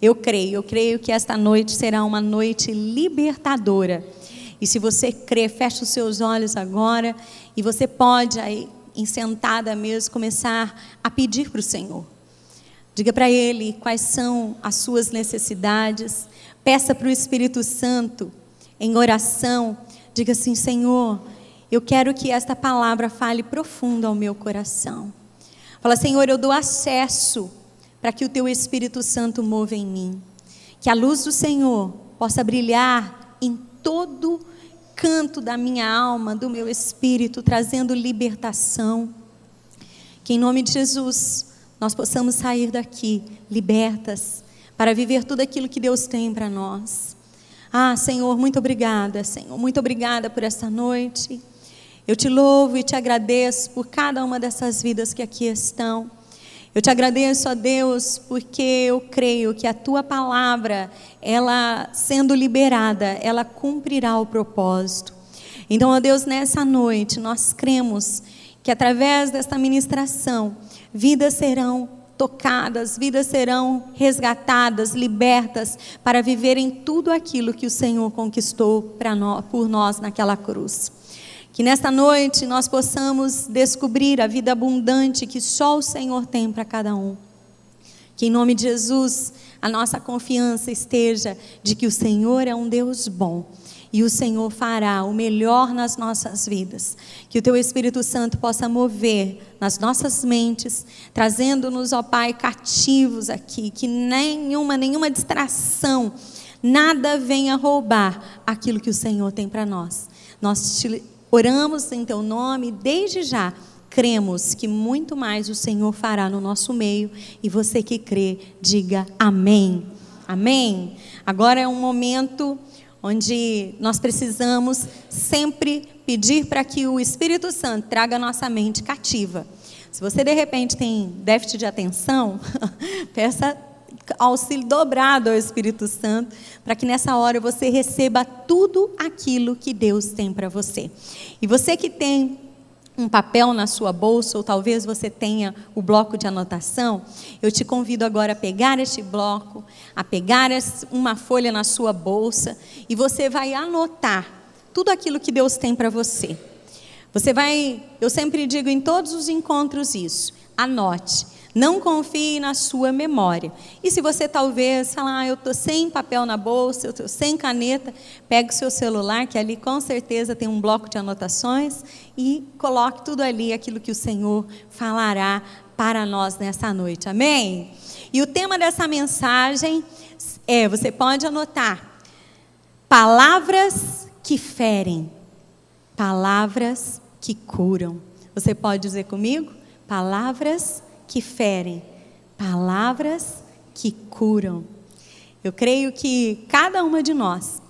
Eu creio que esta noite será uma noite libertadora. E se você crê, fecha os seus olhos agora e você pode aí, sentada mesmo, começar a pedir para o Senhor. Diga para Ele quais são as suas necessidades. Peça para o Espírito Santo em oração. Diga assim: Senhor, eu quero que esta palavra fale profundo ao meu coração. Fala: Senhor, eu dou acesso para que o Teu Espírito Santo mova em mim. Que a luz do Senhor possa brilhar em todo canto da minha alma, do meu espírito, trazendo libertação. Que em nome de Jesus nós possamos sair daqui libertas para viver tudo aquilo que Deus tem para nós. Senhor, muito obrigada, Senhor, muito obrigada por esta noite. Eu te louvo e te agradeço por cada uma dessas vidas que aqui estão. Eu te agradeço, ó Deus, porque eu creio que a Tua palavra, ela sendo liberada, ela cumprirá o propósito. Então, ó Deus, nessa noite nós cremos que através desta ministração, vidas serão tocadas, vidas serão resgatadas, libertas, para viverem tudo aquilo que o Senhor conquistou por nós naquela cruz. Que nesta noite nós possamos descobrir a vida abundante que só o Senhor tem para cada um. Que em nome de Jesus a nossa confiança esteja de que o Senhor é um Deus bom. E o Senhor fará o melhor nas nossas vidas. Que o Teu Espírito Santo possa mover nas nossas mentes, trazendo-nos, ó Pai, cativos aqui. Que nenhuma distração, nada venha roubar aquilo que o Senhor tem para nós. Nós te oramos em Teu nome, desde já cremos que muito mais o Senhor fará no nosso meio. E você que crê, diga amém. Amém. Agora é um momento onde nós precisamos sempre pedir para que o Espírito Santo traga a nossa mente cativa. Se você de repente tem déficit de atenção, peça auxílio dobrado ao Espírito Santo, para que nessa hora você receba tudo aquilo que Deus tem para você. E você que tem um papel na sua bolsa, ou talvez você tenha o bloco de anotação, eu te convido agora a pegar este bloco, a pegar uma folha na sua bolsa, e você vai anotar tudo aquilo que Deus tem para você. Eu sempre digo em todos os encontros isso: anote, não confie na sua memória. E se você talvez falar: eu estou sem papel na bolsa, eu estou sem caneta, pegue o seu celular, que ali com certeza tem um bloco de anotações, e coloque tudo ali, aquilo que o Senhor falará para nós nessa noite, amém? E o tema dessa mensagem você pode anotar: palavras que ferem, palavras que curam. Você pode dizer comigo? Palavras que ferem, palavras que curam. Eu creio que cada uma de nós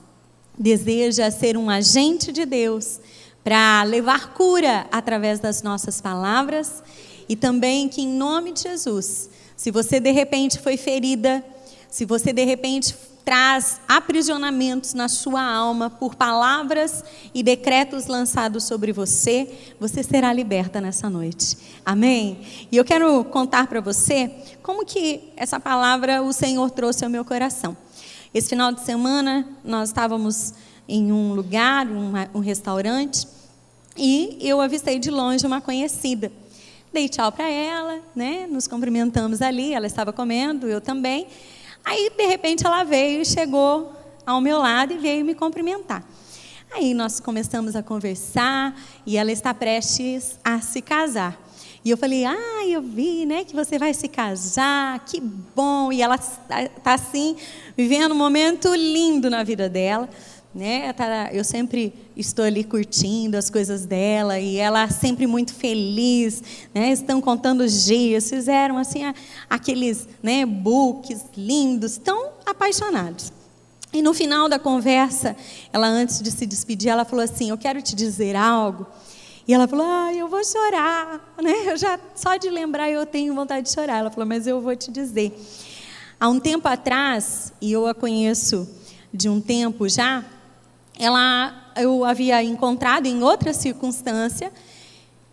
deseja ser um agente de Deus para levar cura através das nossas palavras, e também que em nome de Jesus, se você de repente foi ferida, se você de repente traz aprisionamentos na sua alma por palavras e decretos lançados sobre você, você será liberta nessa noite, amém? E eu quero contar para você como que essa palavra o Senhor trouxe ao meu coração. Esse final de semana nós estávamos em um lugar, um restaurante, e eu avistei de longe uma conhecida. Dei tchau para ela, né? Nos cumprimentamos ali, ela estava comendo, eu também. Aí, de repente, ela veio e chegou ao meu lado e veio me cumprimentar. Aí nós começamos a conversar e ela está prestes a se casar. E eu falei: eu vi, né, que você vai se casar, que bom. E ela está assim, vivendo um momento lindo na vida dela, né? Eu sempre estou ali curtindo as coisas dela e ela sempre muito feliz, né? Estão contando os dias, fizeram assim aqueles, né, books lindos, tão apaixonados. E no final da conversa, ela, antes de se despedir, ela falou assim: eu quero te dizer algo. E ela falou: eu vou chorar, né? Só de lembrar eu tenho vontade de chorar. Ela falou: mas eu vou te dizer. Há um tempo atrás, e eu a conheço de um tempo já, eu havia encontrado em outra circunstância,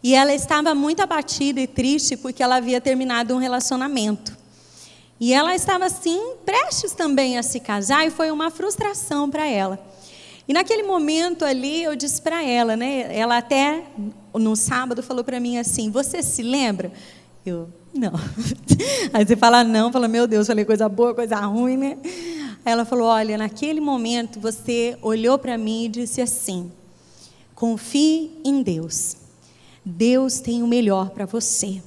e ela estava muito abatida e triste porque ela havia terminado um relacionamento. E ela estava assim, prestes também a se casar, e foi uma frustração para ela. E naquele momento ali, eu disse para ela, né? Ela até, no sábado, falou para mim assim, você se lembra? Eu, não. Aí você fala não, fala, meu Deus, falei coisa boa, coisa ruim, né? Aí ela falou, olha, naquele momento, você olhou para mim e disse assim, confie em Deus. Deus tem o melhor para você.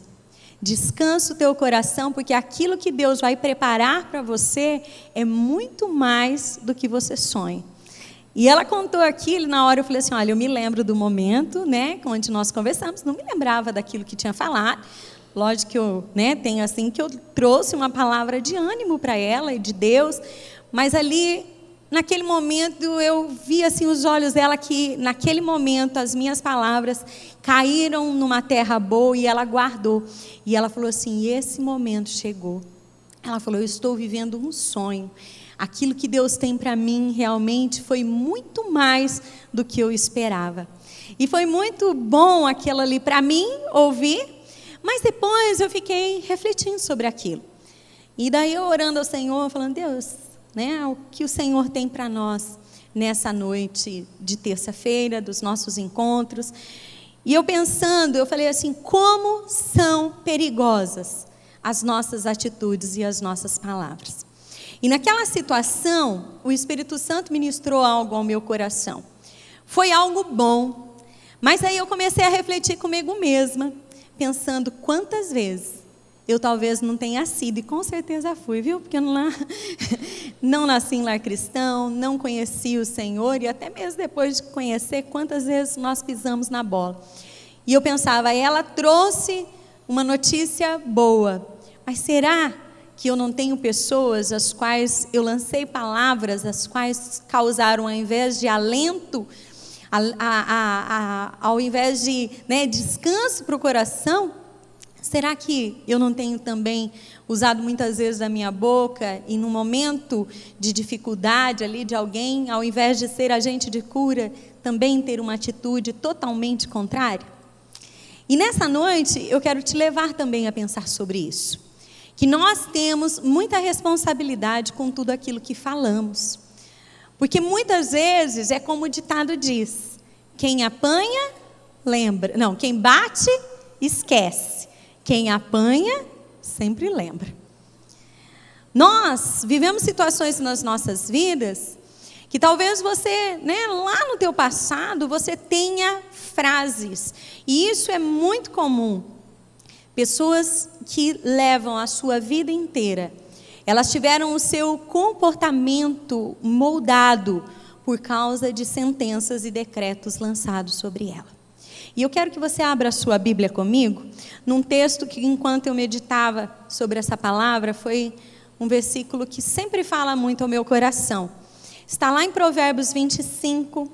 Descansa o teu coração, porque aquilo que Deus vai preparar para você é muito mais do que você sonha. E ela contou aquilo, na hora eu falei assim, olha, eu me lembro do momento, né, onde nós conversamos, não me lembrava daquilo que tinha falado. Lógico que eu, né, tenho assim, que eu trouxe uma palavra de ânimo para ela e de Deus, mas ali, naquele momento, eu vi assim os olhos dela que, naquele momento, as minhas palavras caíram numa terra boa e ela guardou. E ela falou assim, esse momento chegou. Ela falou, eu estou vivendo um sonho. Aquilo que Deus tem para mim realmente foi muito mais do que eu esperava. E foi muito bom aquilo ali para mim ouvir, mas depois eu fiquei refletindo sobre aquilo. E daí eu orando ao Senhor, falando, Deus, né, o que o Senhor tem para nós nessa noite de terça-feira, dos nossos encontros. E eu pensando, eu falei assim, como são perigosas as nossas atitudes e as nossas palavras. E naquela situação, o Espírito Santo ministrou algo ao meu coração. Foi algo bom, mas aí eu comecei a refletir comigo mesma, pensando quantas vezes eu talvez não tenha sido, e com certeza fui, viu? Porque eu não nasci em lar cristão, não conheci o Senhor, e até mesmo depois de conhecer, quantas vezes nós pisamos na bola. E eu pensava, ela trouxe uma notícia boa, mas será que eu não tenho pessoas às quais eu lancei palavras, as quais causaram, ao invés de alento, ao invés de, né, descanso para o coração? Será que eu não tenho também usado muitas vezes a minha boca e no momento de dificuldade ali de alguém, ao invés de ser agente de cura, também ter uma atitude totalmente contrária? E nessa noite eu quero te levar também a pensar sobre isso. Que nós temos muita responsabilidade com tudo aquilo que falamos. Porque muitas vezes é como o ditado diz, quem apanha, lembra. Não, quem bate, esquece. Quem apanha, sempre lembra. Nós vivemos situações nas nossas vidas que talvez você, né, lá no teu passado, você tenha frases. E isso é muito comum. Pessoas que levam a sua vida inteira, elas tiveram o seu comportamento moldado por causa de sentenças e decretos lançados sobre ela. E eu quero que você abra a sua Bíblia comigo, num texto que, enquanto eu meditava sobre essa palavra, foi um versículo que sempre fala muito ao meu coração. Está lá em Provérbios 25,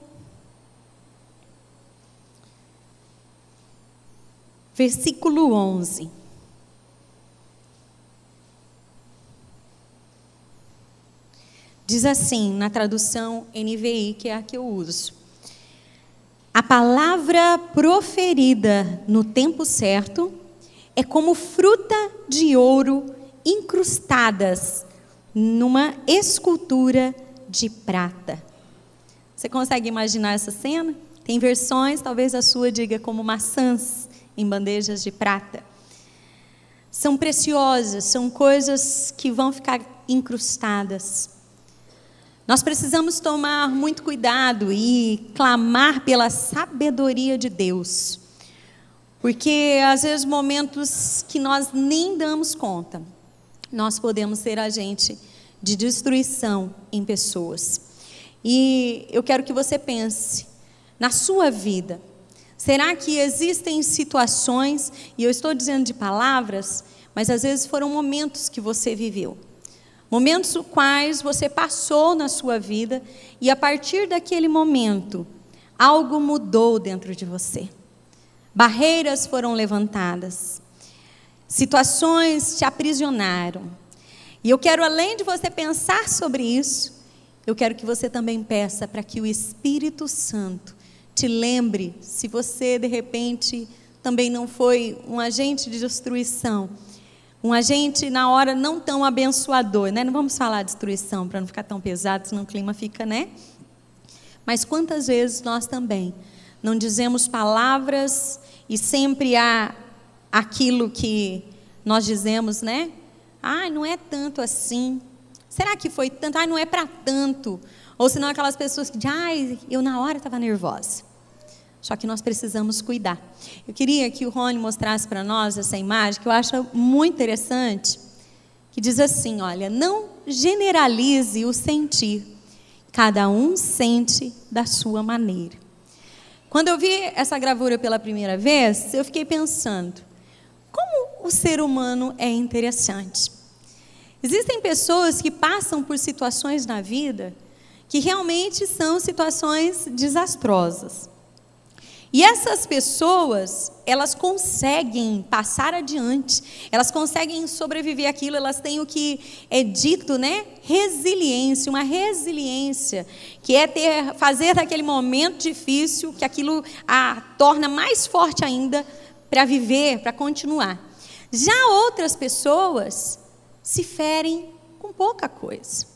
versículo 11. Diz assim, na tradução NVI, que é a que eu uso. A palavra proferida no tempo certo é como fruta de ouro incrustadas numa escultura de prata. Você consegue imaginar essa cena? Tem versões, talvez a sua diga como maçãs em bandejas de prata. São preciosas, são coisas que vão ficar incrustadas. Nós precisamos tomar muito cuidado e clamar pela sabedoria de Deus. Porque às vezes momentos que nós nem damos conta, nós podemos ser agente de destruição em pessoas. E eu quero que você pense na sua vida. Será que existem situações, e eu estou dizendo de palavras, mas às vezes foram momentos que você viveu. Momentos os quais você passou na sua vida e a partir daquele momento, algo mudou dentro de você. Barreiras foram levantadas. Situações te aprisionaram. E eu quero, além de você pensar sobre isso, eu quero que você também peça para que o Espírito Santo te lembre, se você de repente também não foi um agente de destruição, um agente na hora não tão abençoador, né? Não vamos falar destruição para não ficar tão pesado, senão o clima fica, né? Mas quantas vezes nós também não dizemos palavras e sempre há aquilo que nós dizemos, né? Não é tanto assim. Será que foi tanto? Não é para tanto. Ou senão aquelas pessoas que dizem, eu na hora estava nervosa. Só que nós precisamos cuidar. Eu queria que o Rony mostrasse para nós essa imagem, que eu acho muito interessante, que diz assim, olha, não generalize o sentir. Cada um sente da sua maneira. Quando eu vi essa gravura pela primeira vez, eu fiquei pensando, como o ser humano é interessante. Existem pessoas que passam por situações na vida que realmente são situações desastrosas. E essas pessoas, elas conseguem passar adiante, elas conseguem sobreviver àquilo, elas têm o que é dito, né? Resiliência, uma resiliência, que é fazer daquele momento difícil, que aquilo a torna mais forte ainda para viver, para continuar. Já outras pessoas se ferem com pouca coisa.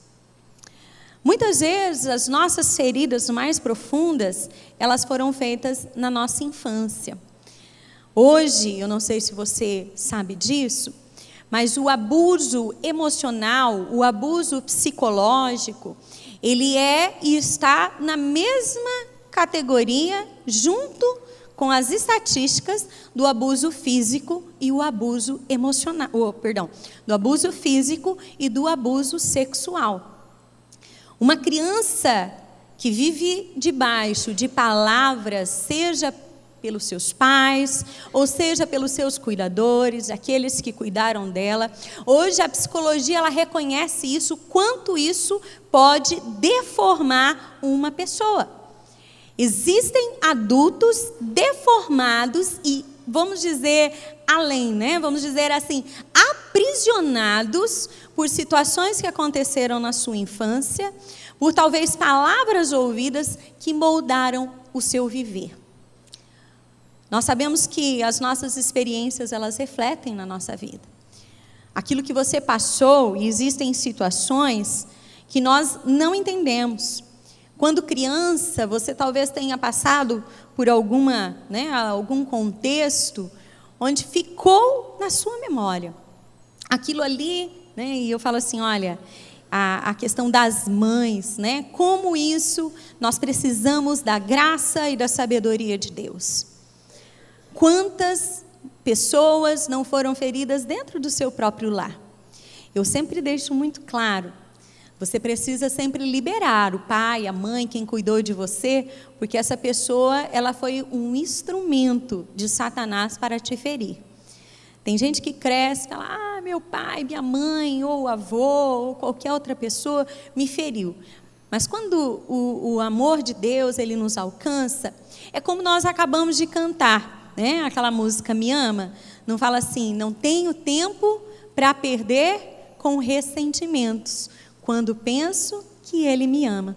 Muitas vezes as nossas feridas mais profundas, elas foram feitas na nossa infância. Hoje, eu não sei se você sabe disso, mas o abuso emocional, o abuso psicológico, ele é e está na mesma categoria, junto com as estatísticas do abuso físico e o abuso emocional, do abuso físico e do abuso sexual. Uma criança que vive debaixo de palavras, seja pelos seus pais, ou seja pelos seus cuidadores, aqueles que cuidaram dela. Hoje a psicologia ela reconhece isso, quanto isso pode deformar uma pessoa. Existem adultos deformados e, vamos dizer, além, né? Vamos dizer assim, aprisionados por situações que aconteceram na sua infância, por talvez palavras ouvidas que moldaram o seu viver. Nós sabemos que as nossas experiências, elas refletem na nossa vida. Aquilo que você passou, e existem situações que nós não entendemos. Quando criança, você talvez tenha passado por algum contexto onde ficou na sua memória. Aquilo ali, né, e eu falo assim, olha, a questão das mães, né, como isso nós precisamos da graça e da sabedoria de Deus. Quantas pessoas não foram feridas dentro do seu próprio lar? Eu sempre deixo muito claro, você precisa sempre liberar o pai, a mãe, quem cuidou de você, porque essa pessoa, ela foi um instrumento de Satanás para te ferir. Tem gente que cresce e fala, meu pai, minha mãe, ou avô, ou qualquer outra pessoa me feriu. Mas quando o amor de Deus, ele nos alcança, é como nós acabamos de cantar, né? Aquela música Me Ama, não fala assim, não tenho tempo para perder com ressentimentos, quando penso que Ele me ama.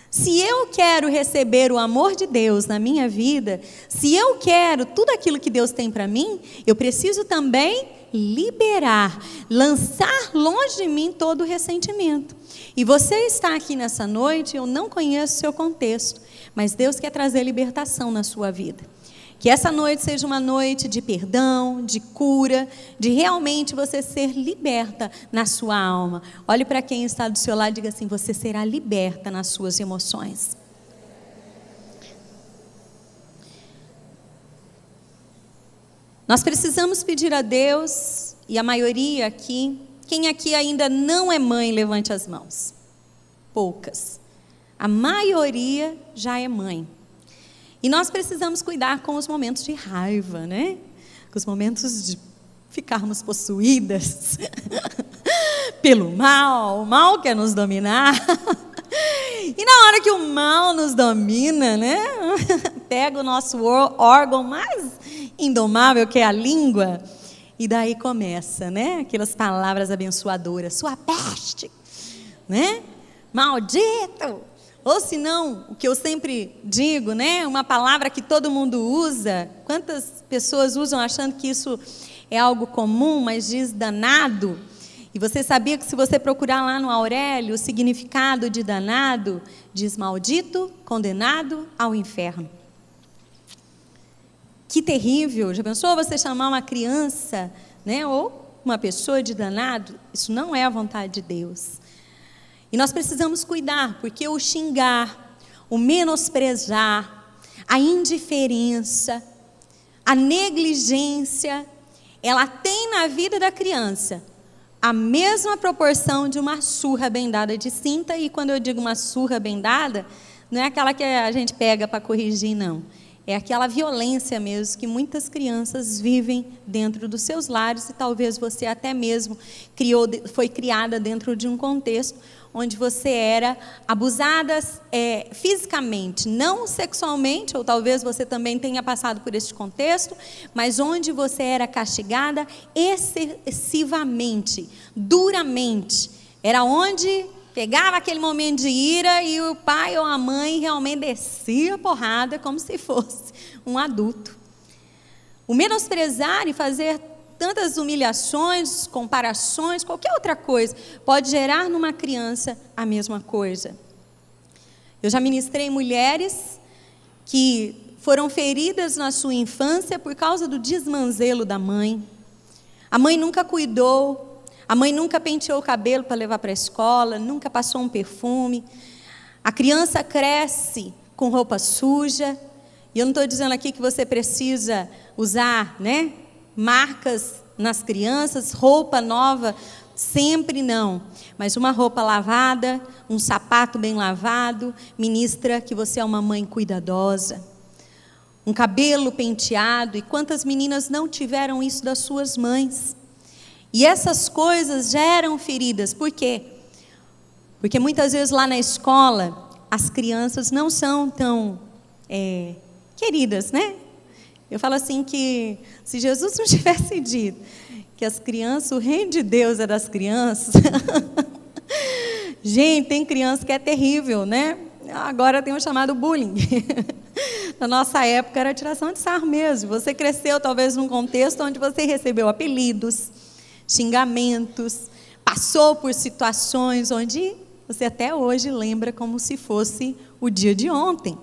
Se eu quero receber o amor de Deus na minha vida, se eu quero tudo aquilo que Deus tem para mim, eu preciso também liberar, lançar longe de mim todo o ressentimento. E você está aqui nessa noite, eu não conheço o seu contexto, mas Deus quer trazer libertação na sua vida. Que essa noite seja uma noite de perdão, de cura, de realmente você ser liberta na sua alma. Olhe para quem está do seu lado e diga assim, você será liberta nas suas emoções. Nós precisamos pedir a Deus, e a maioria aqui, quem aqui ainda não é mãe, levante as mãos. Poucas. A maioria já é mãe. E nós precisamos cuidar com os momentos de raiva, né? Com os momentos de ficarmos possuídas pelo mal, o mal quer nos dominar. E na hora que o mal nos domina, né? Pega o nosso órgão mais indomável, que é a língua, e daí começa, né? Aquelas palavras abençoadoras, sua peste, né? Maldito! Ou se não, o que eu sempre digo, né? Uma palavra que todo mundo usa, quantas pessoas usam achando que isso é algo comum, mas diz danado. E você sabia que se você procurar lá no Aurélio, o significado de danado, diz maldito, condenado ao inferno. Que terrível! Já pensou você chamar uma criança, né, ou uma pessoa de danado? Isso não é a vontade de Deus. E nós precisamos cuidar, porque o xingar, o menosprezar, a indiferença, a negligência, ela tem na vida da criança a mesma proporção de uma surra bem dada de cinta. E quando eu digo uma surra bem dada, não é aquela que a gente pega para corrigir, não. É aquela violência mesmo que muitas crianças vivem dentro dos seus lares, e talvez você até mesmo foi criada dentro de um contexto onde você era abusada fisicamente, não sexualmente, ou talvez você também tenha passado por esse contexto, mas onde você era castigada excessivamente, duramente. Era onde pegava aquele momento de ira e o pai ou a mãe realmente descia a porrada como se fosse um adulto. O menosprezar e fazer tantas humilhações, comparações, qualquer outra coisa, pode gerar numa criança a mesma coisa. Eu já ministrei mulheres que foram feridas na sua infância por causa do desmanzelo da mãe. A mãe nunca cuidou, a mãe nunca penteou o cabelo para levar para a escola, nunca passou um perfume. A criança cresce com roupa suja. E eu não estou dizendo aqui que você precisa usar, né, marcas nas crianças, roupa nova, sempre não. Mas uma roupa lavada, um sapato bem lavado, ministra que você é uma mãe cuidadosa. Um cabelo penteado, e quantas meninas não tiveram isso das suas mães? E essas coisas geram feridas. Por quê? Porque muitas vezes lá na escola, as crianças não são tão queridas, né? Eu falo assim que se Jesus não tivesse dito que as crianças, o reino de Deus é das crianças. Gente, tem criança que é terrível, né? Agora tem o chamado bullying. Na nossa época era tiração de sarro mesmo. Você cresceu talvez num contexto onde você recebeu apelidos, xingamentos, passou por situações onde você até hoje lembra como se fosse o dia de ontem.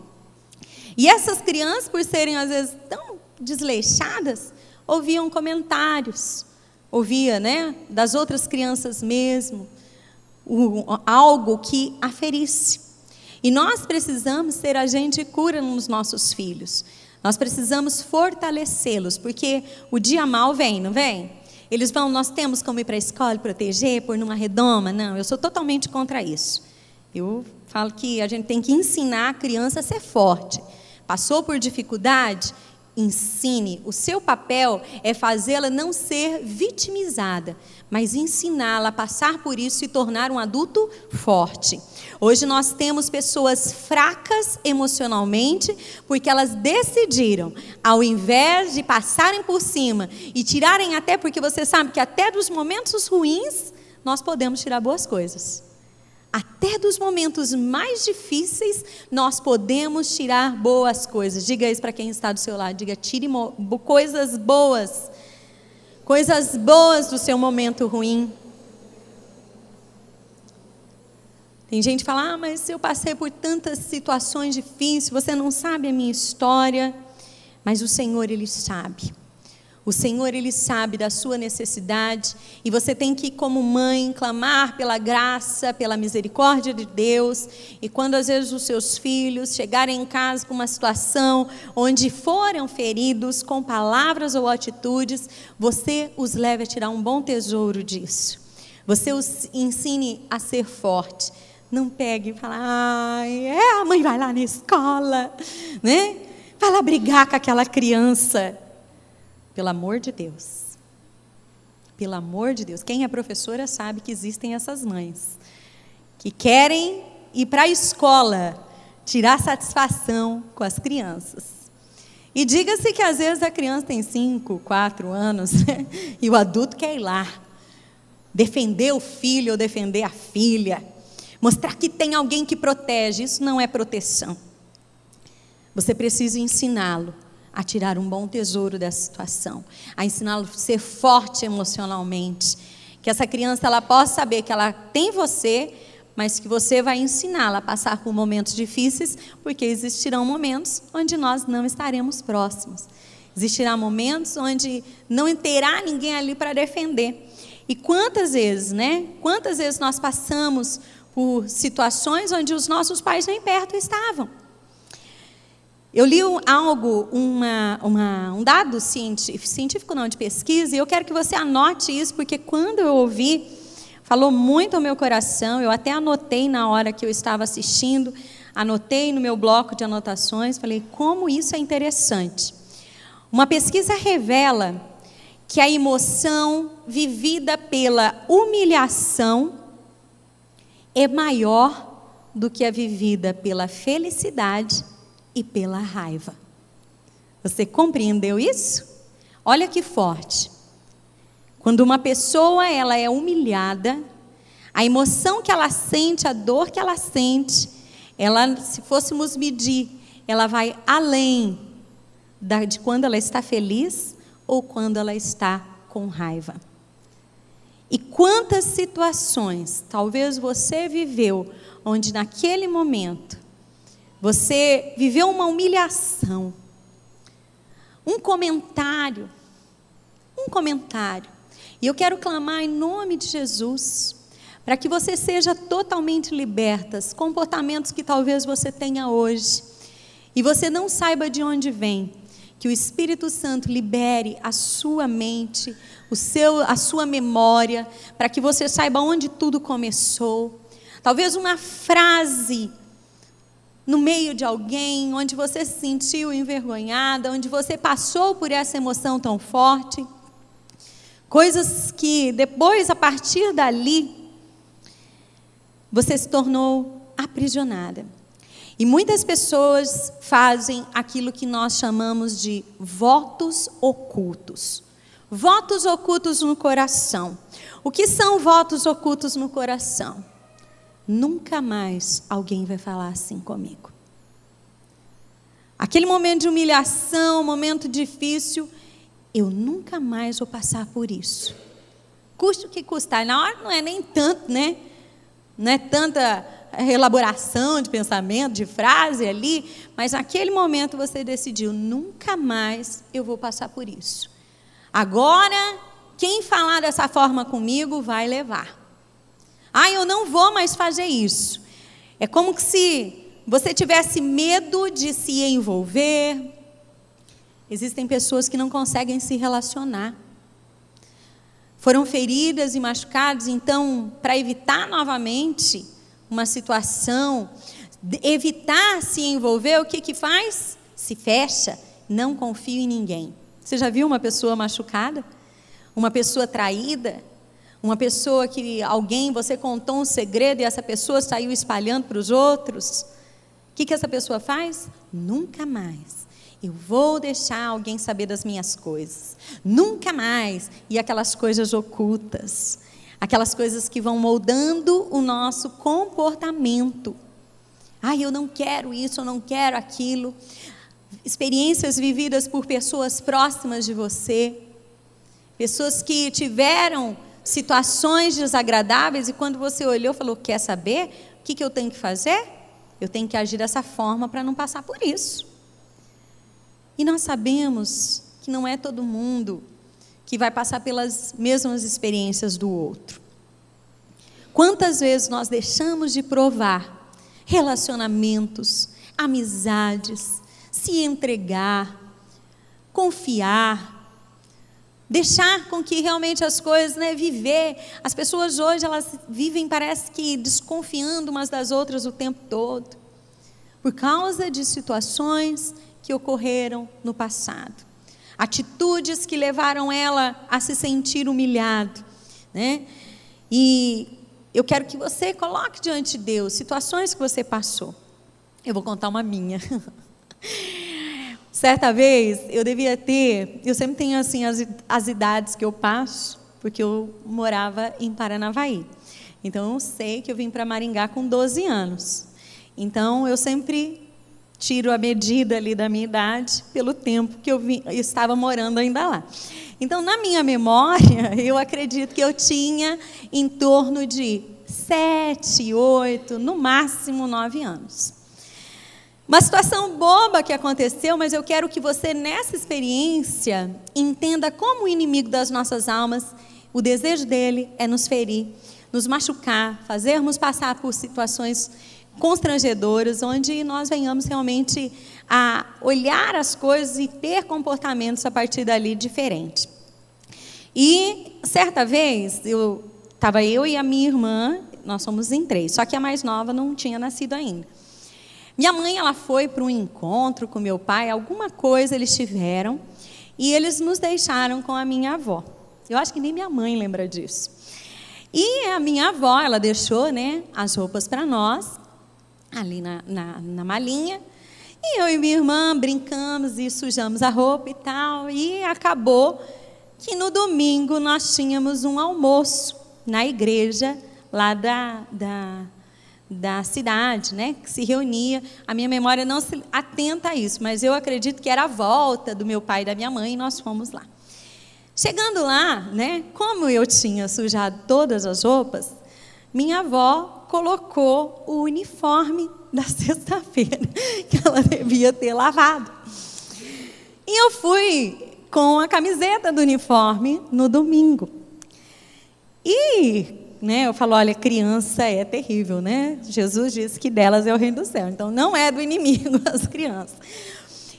E essas crianças, por serem às vezes tão desleixadas, ouviam comentários, ouvia, né, das outras crianças mesmo, algo que a ferisse. E nós precisamos ser agente de cura nos nossos filhos. Nós precisamos fortalecê-los, porque o dia mal vem, não vem? Eles vão, nós temos como ir para a escola, proteger, pôr numa redoma. Não, eu sou totalmente contra isso. Eu falo que a gente tem que ensinar a criança a ser forte. Passou por dificuldade? Ensine. O seu papel é fazê-la não ser vitimizada, mas ensiná-la a passar por isso e tornar um adulto forte. Hoje nós temos pessoas fracas emocionalmente, porque elas decidiram, ao invés de passarem por cima e tirarem até, porque você sabe que até dos momentos ruins, nós podemos tirar boas coisas. Até dos momentos mais difíceis, nós podemos tirar boas coisas. Diga isso para quem está do seu lado. Diga, tire coisas boas. Coisas boas do seu momento ruim. Tem gente que fala, mas eu passei por tantas situações difíceis, você não sabe a minha história. Mas o Senhor, Ele sabe. O Senhor, Ele sabe da sua necessidade, e você tem que, como mãe, clamar pela graça, pela misericórdia de Deus. E quando às vezes os seus filhos chegarem em casa com uma situação onde foram feridos com palavras ou atitudes, você os leve a tirar um bom tesouro disso. Você os ensine a ser forte. Não pegue e fale, a mãe vai lá na escola, né? Vai lá brigar com aquela criança. Pelo amor de Deus, pelo amor de Deus, quem é professora sabe que existem essas mães que querem ir para a escola tirar satisfação com as crianças. E diga-se que às vezes a criança tem 5, 4 anos, né? E o adulto quer ir lá defender o filho ou defender a filha, mostrar que tem alguém que protege. Isso não é proteção. Você precisa ensiná-lo a tirar um bom tesouro dessa situação, a ensiná-lo a ser forte emocionalmente, que essa criança ela possa saber que ela tem você, mas que você vai ensiná-la a passar por momentos difíceis, porque existirão momentos onde nós não estaremos próximos, existirão momentos onde não terá ninguém ali para defender. E quantas vezes, né? Quantas vezes nós passamos por situações onde os nossos pais nem perto estavam. Eu li algo, um dado científico não, de pesquisa, e eu quero que você anote isso, porque quando eu ouvi, falou muito ao meu coração, eu até anotei na hora que eu estava assistindo, anotei no meu bloco de anotações, falei, como isso é interessante. Uma pesquisa revela que a emoção vivida pela humilhação é maior do que a vivida pela felicidade e pela raiva. Você compreendeu isso? Olha que forte. Quando uma pessoa ela é humilhada, a emoção que ela sente, a dor que ela sente, ela, se fôssemos medir, ela vai além de quando ela está feliz ou quando ela está com raiva. E quantas situações talvez você viveu, onde naquele momento você viveu uma humilhação, um comentário, e eu quero clamar em nome de Jesus, para que você seja totalmente libertas, comportamentos que talvez você tenha hoje, e você não saiba de onde vem, que o Espírito Santo libere a sua mente, a sua memória, para que você saiba onde tudo começou. Talvez uma frase no meio de alguém, onde você se sentiu envergonhada, onde você passou por essa emoção tão forte. Coisas que depois, a partir dali, você se tornou aprisionada. E muitas pessoas fazem aquilo que nós chamamos de votos ocultos. Votos ocultos no coração. O que são votos ocultos no coração? Nunca mais alguém vai falar assim comigo. Aquele momento de humilhação, momento difícil, eu nunca mais vou passar por isso. Custe o que custar. Na hora não é nem tanto, né? Não é tanta elaboração de pensamento, de frase ali, mas naquele momento você decidiu, nunca mais eu vou passar por isso. Agora, quem falar dessa forma comigo vai levar. Eu não vou mais fazer isso. É como se você tivesse medo de se envolver. Existem pessoas que não conseguem se relacionar. Foram feridas e machucadas, então, para evitar novamente uma situação, evitar se envolver, o que faz? Se fecha, não confia em ninguém. Você já viu uma pessoa machucada? Uma pessoa traída? Uma pessoa que você contou um segredo e essa pessoa saiu espalhando para os outros? O que essa pessoa faz? Nunca mais eu vou deixar alguém saber das minhas coisas. Nunca mais. E aquelas coisas ocultas, aquelas coisas que vão moldando o nosso comportamento. Eu não quero isso, eu não quero aquilo. Experiências vividas por pessoas próximas de você, pessoas que tiveram situações desagradáveis e quando você olhou, falou, quer saber? O que eu tenho que fazer? Eu tenho que agir dessa forma para não passar por isso. E nós sabemos que não é todo mundo que vai passar pelas mesmas experiências do outro. Quantas vezes nós deixamos de provar relacionamentos, amizades, se entregar, confiar, deixar com que realmente as coisas, viver. As pessoas hoje, elas vivem, parece que desconfiando umas das outras o tempo todo, por causa de situações que ocorreram no passado. Atitudes que levaram ela a se sentir humilhado, né? E eu quero que você coloque diante de Deus situações que você passou. Eu vou contar uma minha. Certa vez, eu sempre tenho assim as idades que eu passo, porque eu morava em Paranavaí. Então, eu sei que eu vim para Maringá com 12 anos. Então, eu sempre tiro a medida ali da minha idade pelo tempo que eu estava morando ainda lá. Então, na minha memória, eu acredito que eu tinha em torno de 7, 8, no máximo 9 anos. Uma situação boba que aconteceu, mas eu quero que você, nessa experiência, entenda como o inimigo das nossas almas, o desejo dele é nos ferir, nos machucar, fazermos passar por situações constrangedoras, onde nós venhamos realmente a olhar as coisas e ter comportamentos a partir dali diferentes. E certa vez, estava eu e a minha irmã, nós somos em 3, só que a mais nova não tinha nascido ainda. Minha mãe, ela foi para um encontro com meu pai, alguma coisa eles tiveram, e eles nos deixaram com a minha avó. Eu acho que nem minha mãe lembra disso. E a minha avó, ela deixou, né, as roupas para nós, ali na malinha, e eu e minha irmã brincamos e sujamos a roupa e tal, e acabou que no domingo nós tínhamos um almoço na igreja lá da cidade, né, que se reunia. A minha memória não se atenta a isso, mas eu acredito que era a volta do meu pai e da minha mãe, e nós fomos lá. Chegando lá, né, como eu tinha sujado todas as roupas, minha avó colocou o uniforme da sexta-feira, que ela devia ter lavado. E eu fui com a camiseta do uniforme no domingo. E, né, eu falo, olha, criança é terrível, né? Jesus disse que delas é o reino do céu. Então, não é do inimigo as crianças.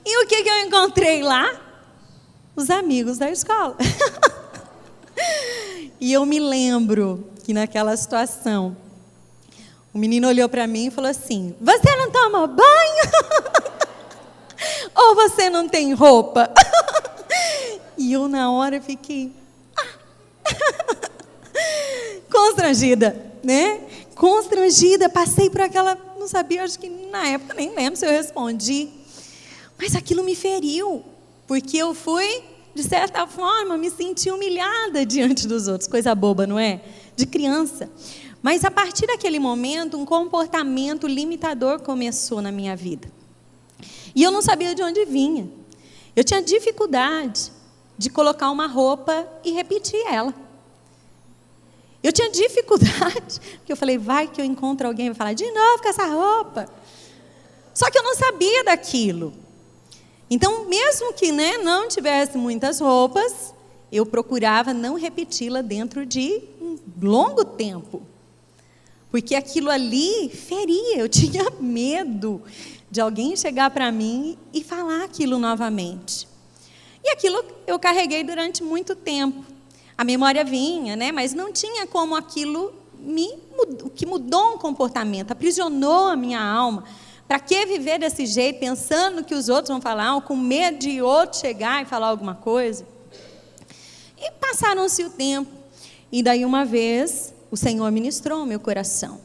E o que eu encontrei lá? Os amigos da escola. E eu me lembro que naquela situação, o menino olhou para mim e falou assim: você não toma banho? Ou você não tem roupa? E eu na hora fiquei constrangida, né? Constrangida, passei por aquela, não sabia, acho que na época nem lembro se eu respondi, mas aquilo me feriu, porque eu fui, de certa forma, me senti humilhada diante dos outros, coisa boba, não é? De criança. Mas a partir daquele momento, um comportamento limitador começou na minha vida. E eu não sabia de onde vinha. Eu tinha dificuldade de colocar uma roupa e repetir ela. Eu tinha dificuldade, porque eu falei, vai que eu encontro alguém e vai falar, de novo com essa roupa. Só que eu não sabia daquilo. Então, mesmo que, né, não tivesse muitas roupas, eu procurava não repeti-la dentro de um longo tempo. Porque aquilo ali feria, eu tinha medo de alguém chegar para mim e falar aquilo novamente. E aquilo eu carreguei durante muito tempo. A memória vinha, né? Mas não tinha como aquilo que mudou um comportamento, aprisionou a minha alma. Para que viver desse jeito, pensando que os outros vão falar, ou com medo de outro chegar e falar alguma coisa? E passaram-se o tempo, e daí uma vez o Senhor ministrou ao meu coração,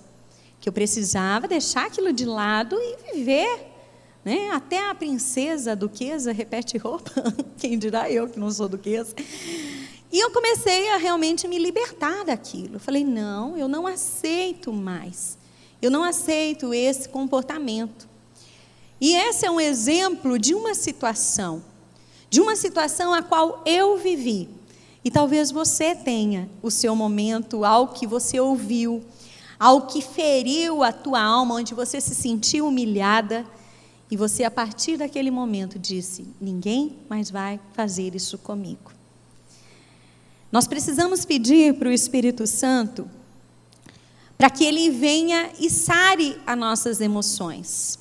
que eu precisava deixar aquilo de lado e viver, né? Até a princesa, a duquesa, repete roupa, quem dirá eu que não sou duquesa. E eu comecei a realmente me libertar daquilo. Eu falei, não, eu não aceito mais. Eu não aceito esse comportamento. E esse é um exemplo de uma situação a qual eu vivi. E talvez você tenha o seu momento, algo que você ouviu, algo que feriu a tua alma, onde você se sentiu humilhada, e você, a partir daquele momento, disse, ninguém mais vai fazer isso comigo. Nós precisamos pedir para o Espírito Santo para que Ele venha e sare as nossas emoções.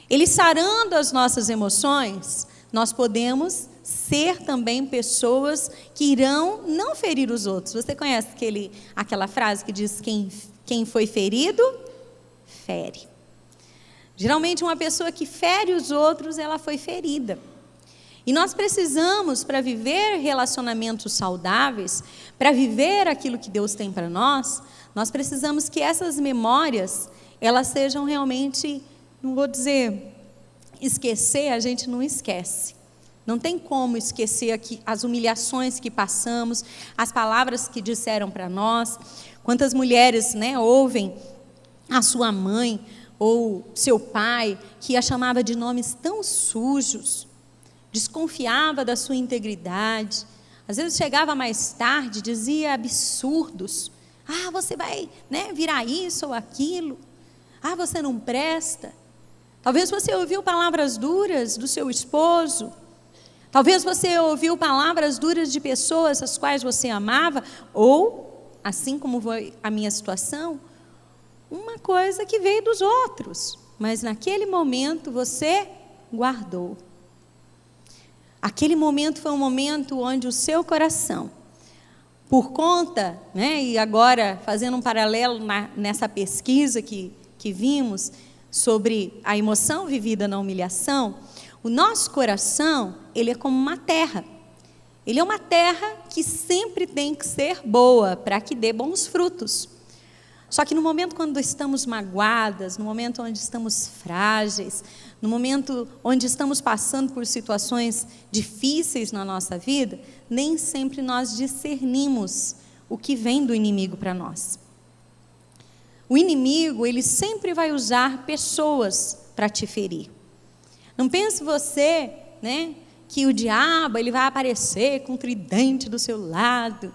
Ele sarando as nossas emoções, nós podemos ser também pessoas que irão não ferir os outros. Você conhece aquela frase que diz, quem foi ferido, fere. Geralmente uma pessoa que fere os outros, ela foi ferida. E nós precisamos, para viver relacionamentos saudáveis, para viver aquilo que Deus tem para nós precisamos que essas memórias, elas sejam realmente, não vou dizer, esquecer, a gente não esquece. Não tem como esquecer aqui as humilhações que passamos, as palavras que disseram para nós. Quantas mulheres, né, ouvem a sua mãe ou seu pai, que a chamava de nomes tão sujos, desconfiava da sua integridade, às vezes chegava mais tarde, dizia absurdos. Você vai, virar isso ou aquilo. Você não presta. Talvez você ouviu palavras duras do seu esposo. Talvez você ouviu palavras duras de pessoas as quais você amava. Ou, assim como foi a minha situação, uma coisa que veio dos outros. Mas naquele momento você guardou. Aquele momento foi um momento onde o seu coração, por conta, e agora fazendo um paralelo nessa pesquisa que vimos sobre a emoção vivida na humilhação, o nosso coração, ele é como uma terra. Ele é uma terra que sempre tem que ser boa para que dê bons frutos. Só que no momento quando estamos magoadas, no momento onde estamos frágeis, no momento onde estamos passando por situações difíceis na nossa vida, nem sempre nós discernimos o que vem do inimigo para nós. O inimigo, ele sempre vai usar pessoas para te ferir. Não pense você, que o diabo, ele vai aparecer com um tridente do seu lado,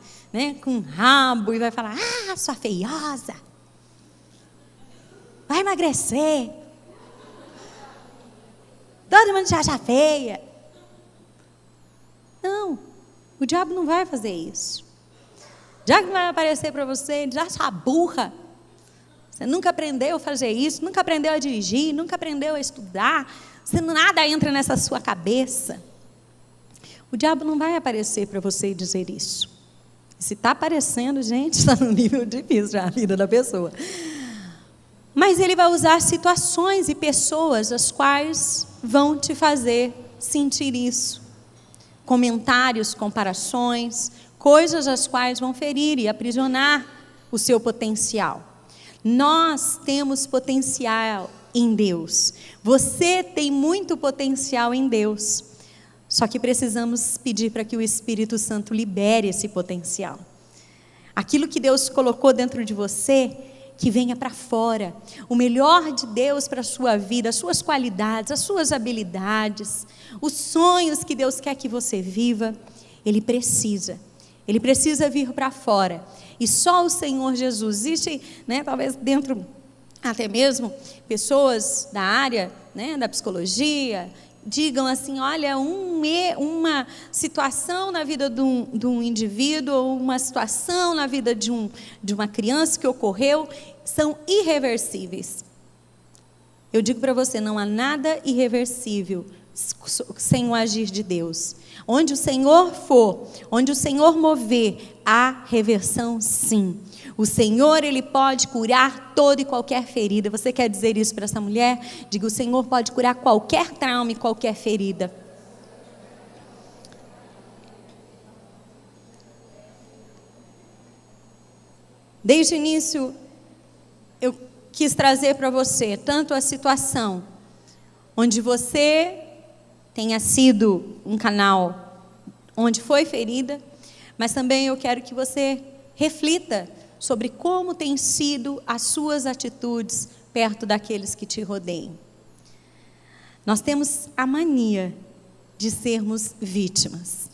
com um rabo, e vai falar: sua feiosa, vai emagrecer, todo mundo te acha feia. Não, o diabo não vai fazer isso. O diabo vai aparecer para você e dizer: sua burra, você nunca aprendeu a fazer isso, nunca aprendeu a dirigir, nunca aprendeu a estudar, nada entra nessa sua cabeça. O diabo não vai aparecer para você e dizer isso. Se está aparecendo, gente, está no nível difícil já a vida da pessoa. Mas ele vai usar situações e pessoas as quais vão te fazer sentir isso. Comentários, comparações, coisas as quais vão ferir e aprisionar o seu potencial. Nós temos potencial em Deus. Você tem muito potencial em Deus. Só que precisamos pedir para que o Espírito Santo libere esse potencial. Aquilo que Deus colocou dentro de você, que venha para fora. O melhor de Deus para a sua vida, as suas qualidades, as suas habilidades, os sonhos que Deus quer que você viva, Ele precisa vir para fora. E só o Senhor Jesus, existe, talvez dentro até mesmo pessoas da área, da psicologia, digam assim: olha, uma situação na vida de um indivíduo, ou uma situação na vida de uma criança que ocorreu, são irreversíveis. Eu digo para você, não há nada irreversível sem o agir de Deus. Onde o Senhor for, onde o Senhor mover, há reversão sim. O Senhor, Ele pode curar toda e qualquer ferida. Você quer dizer isso para essa mulher? Diga: o Senhor pode curar qualquer trauma e qualquer ferida. Desde o início, eu quis trazer para você tanto a situação onde você tenha sido um canal onde foi ferida, mas também eu quero que você reflita sobre como têm sido as suas atitudes perto daqueles que te rodeiam. Nós temos a mania de sermos vítimas.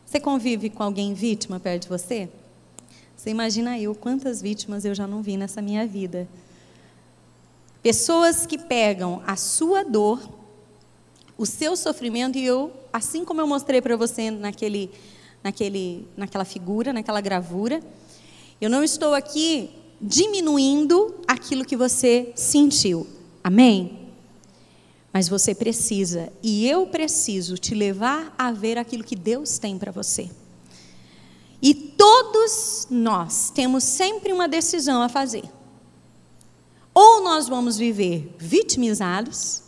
Você convive com alguém vítima perto de você? Você imagina quantas vítimas eu já não vi nessa minha vida. Pessoas que pegam a sua dor, o seu sofrimento, e assim como eu mostrei para você naquela figura, naquela gravura, eu não estou aqui diminuindo aquilo que você sentiu. Amém? Mas você precisa, e eu preciso te levar a ver aquilo que Deus tem para você. E todos nós temos sempre uma decisão a fazer. Ou nós vamos viver vitimizados.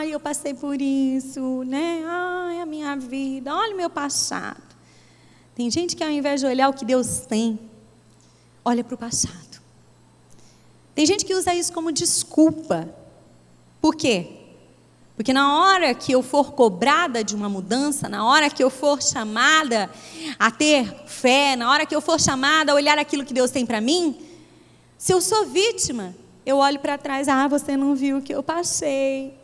Eu passei por isso, a minha vida, olha o meu passado. Tem gente que ao invés de olhar o que Deus tem, olha para o passado. Tem gente que usa isso como desculpa. Por quê? Porque na hora que eu for cobrada de uma mudança, na hora que eu for chamada a ter fé, na hora que eu for chamada a olhar aquilo que Deus tem para mim, se eu sou vítima, eu olho para trás, você não viu o que eu passei,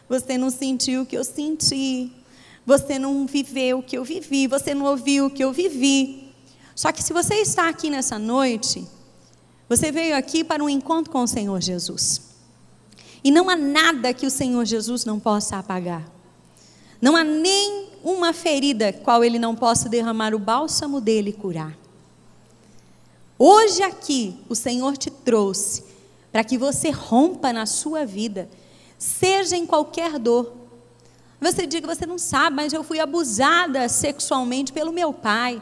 você não sentiu o que eu senti, você não viveu o que eu vivi, você não ouviu o que eu vivi. Só que se você está aqui nessa noite, você veio aqui para um encontro com o Senhor Jesus. E não há nada que o Senhor Jesus não possa apagar. Não há nem uma ferida qual Ele não possa derramar o bálsamo dele e curar. Hoje aqui, o Senhor te trouxe para que você rompa na sua vida, seja em qualquer dor. Você diga, você não sabe, mas eu fui abusada sexualmente pelo meu pai.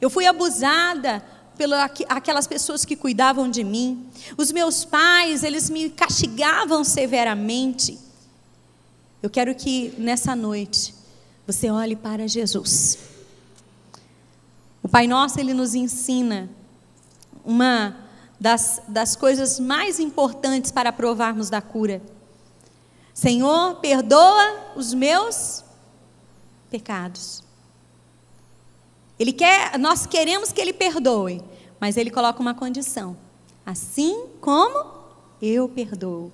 Eu fui abusada pelas aquelas pessoas que cuidavam de mim. Os meus pais, eles me castigavam severamente. Eu quero que nessa noite você olhe para Jesus. O Pai Nosso, Ele nos ensina uma das coisas mais importantes para provarmos da cura. Senhor, perdoa os meus pecados. Nós queremos que Ele perdoe, mas Ele coloca uma condição. Assim como eu perdoo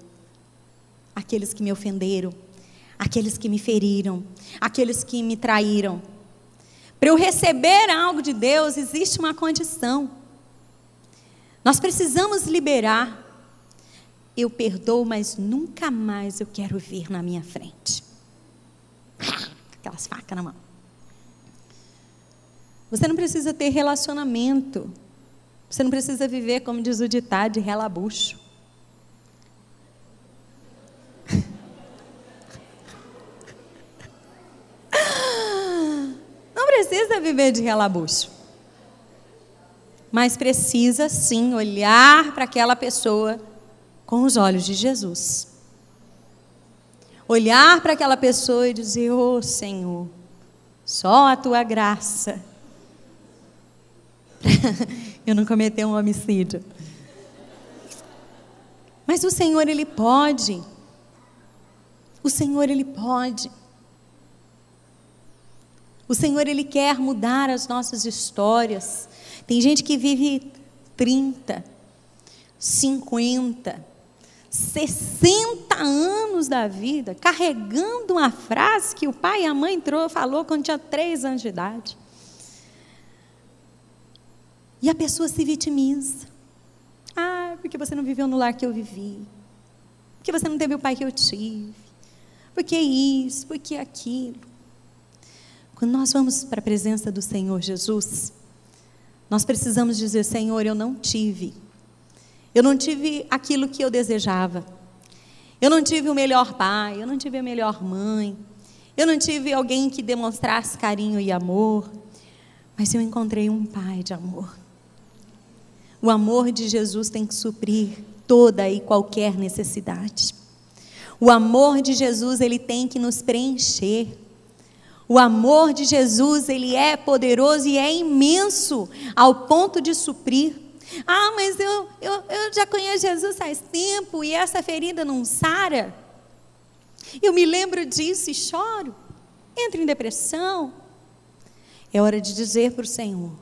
aqueles que me ofenderam, aqueles que me feriram, aqueles que me traíram. Para eu receber algo de Deus, existe uma condição. Nós precisamos liberar. Eu perdoo, mas nunca mais eu quero ver na minha frente. Aquelas facas na mão. Você não precisa ter relacionamento. Você não precisa viver, como diz o ditado, de relabucho. Não precisa viver de relabucho. Mas precisa sim olhar para aquela pessoa com os olhos de Jesus. Olhar para aquela pessoa e dizer, Senhor, só a tua graça. Eu não cometer um homicídio. Mas o Senhor, Ele pode. O Senhor, Ele pode. O Senhor, Ele quer mudar as nossas histórias. Tem gente que vive 30, 50, 60 anos da vida, carregando uma frase que o pai e a mãe falou quando tinha 3 anos de idade. E a pessoa se vitimiza. Porque você não viveu no lar que eu vivi. Porque você não teve o pai que eu tive. Porque isso, porque aquilo. Quando nós vamos para a presença do Senhor Jesus, nós precisamos dizer, Senhor, eu não tive aquilo que eu desejava. Eu não tive o melhor pai, eu não tive a melhor mãe, eu não tive alguém que demonstrasse carinho e amor, mas eu encontrei um pai de amor. O amor de Jesus tem que suprir toda e qualquer necessidade. O amor de Jesus, ele tem que nos preencher. O amor de Jesus, ele é poderoso e é imenso ao ponto de suprir. Mas eu já conheço Jesus faz tempo e essa ferida não sara. Eu me lembro disso e choro. Entro em depressão. É hora de dizer para o Senhor.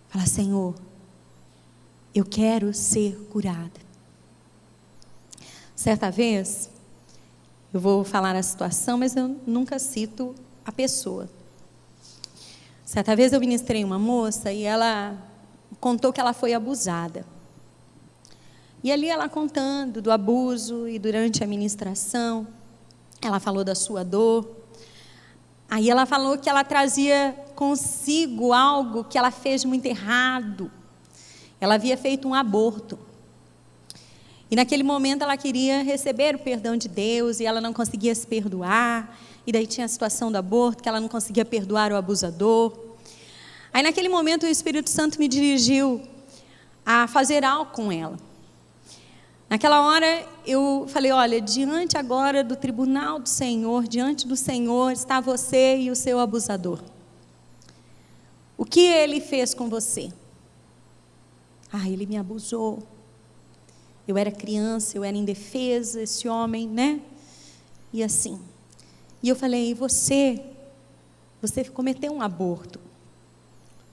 Fala, Senhor, eu quero ser curada. Certa vez, eu vou falar a situação, mas eu nunca cito a pessoa. Certa vez eu ministrei uma moça e ela contou que ela foi abusada. E ali ela contando do abuso e durante a ministração, ela falou da sua dor. Aí ela falou que ela trazia consigo algo que ela fez muito errado. Ela havia feito um aborto. E naquele momento ela queria receber o perdão de Deus e ela não conseguia se perdoar. E daí tinha a situação do aborto, que ela não conseguia perdoar o abusador. Aí naquele momento o Espírito Santo me dirigiu a fazer algo com ela. Naquela hora eu falei, olha, diante agora do tribunal do Senhor, diante do Senhor está você e o seu abusador. O que ele fez com você? Ele me abusou. Eu era criança, eu era indefesa, esse homem, né? E assim. E eu falei, e você cometeu um aborto.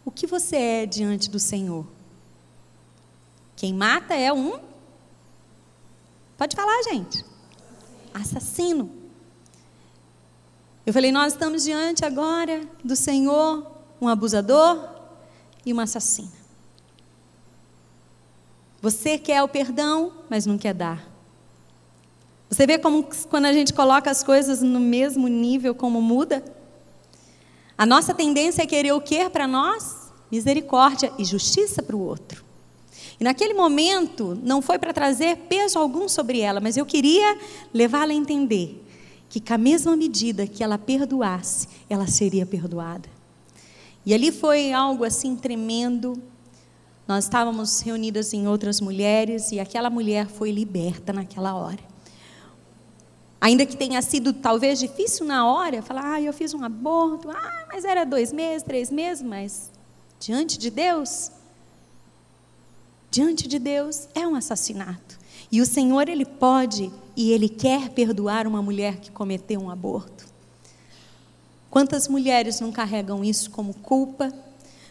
O que você é diante do Senhor? Quem mata é um Pode falar, gente. Assassino. Eu falei, nós estamos diante agora do Senhor, um abusador e uma assassina. Você quer o perdão, mas não quer dar. Você vê como quando a gente coloca as coisas no mesmo nível, como muda? A nossa tendência é querer o quê para nós? Misericórdia e justiça para o outro. E naquele momento, não foi para trazer peso algum sobre ela, mas eu queria levá-la a entender que com a mesma medida que ela perdoasse, ela seria perdoada. E ali foi algo assim tremendo. Nós estávamos reunidas em outras mulheres e aquela mulher foi liberta naquela hora. Ainda que tenha sido talvez difícil na hora, falar, eu fiz um aborto, mas era 2 meses, 3 meses, mas diante de Deus é um assassinato. E o Senhor, Ele pode e Ele quer perdoar uma mulher que cometeu um aborto. Quantas mulheres não carregam isso como culpa,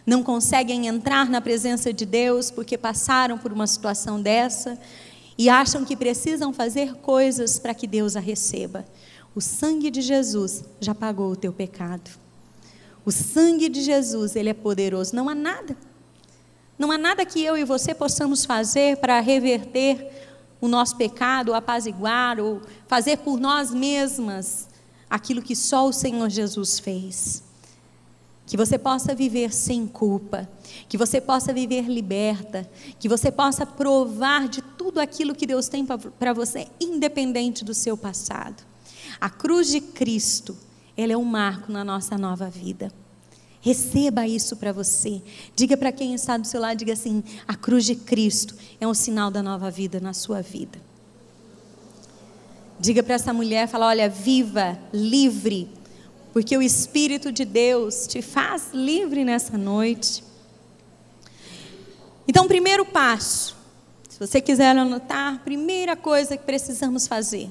não conseguem entrar na presença de Deus porque passaram por uma situação dessa e acham que precisam fazer coisas para que Deus a receba. O sangue de Jesus já pagou o teu pecado. O sangue de Jesus, Ele é poderoso. Não há nada que eu e você possamos fazer para reverter o nosso pecado, apaziguar, ou fazer por nós mesmas aquilo que só o Senhor Jesus fez. Que você possa viver sem culpa, que você possa viver liberta, que você possa provar de tudo aquilo que Deus tem para você, independente do seu passado. A cruz de Cristo, ela é um marco na nossa nova vida. Receba isso para você. Diga para quem está do seu lado, diga assim, a cruz de Cristo é um sinal da nova vida na sua vida. Diga para essa mulher, fala, olha, viva, livre, porque o Espírito de Deus te faz livre nessa noite. Então, primeiro passo, se você quiser anotar, primeira coisa que precisamos fazer.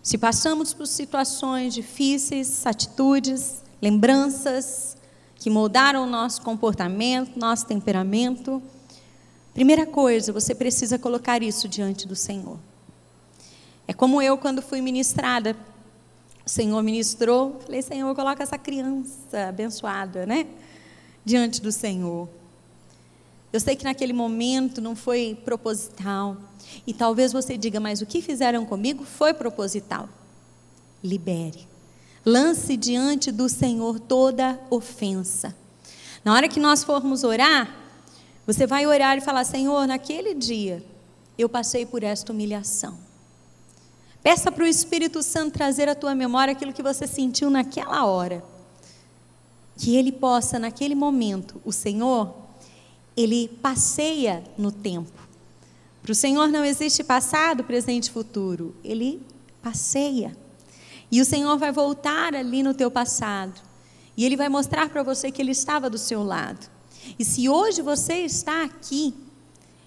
Se passamos por situações difíceis, atitudes, lembranças que moldaram o nosso comportamento, nosso temperamento, primeira coisa, você precisa colocar isso diante do Senhor. É como eu quando fui ministrada, o Senhor ministrou, falei, Senhor, coloca essa criança abençoada, né? Diante do Senhor. Eu sei que naquele momento não foi proposital, e talvez você diga, mas o que fizeram comigo foi proposital. Libere. Lance diante do Senhor toda ofensa. Na hora que nós formos orar, você vai orar e falar, Senhor, naquele dia eu passei por esta humilhação. Peça para o Espírito Santo trazer à tua memória aquilo que você sentiu naquela hora. Que Ele possa, naquele momento, o Senhor, Ele passeia no tempo. Para o Senhor não existe passado, presente e futuro. Ele passeia. E o Senhor vai voltar ali no teu passado. E Ele vai mostrar para você que Ele estava do seu lado. E se hoje você está aqui,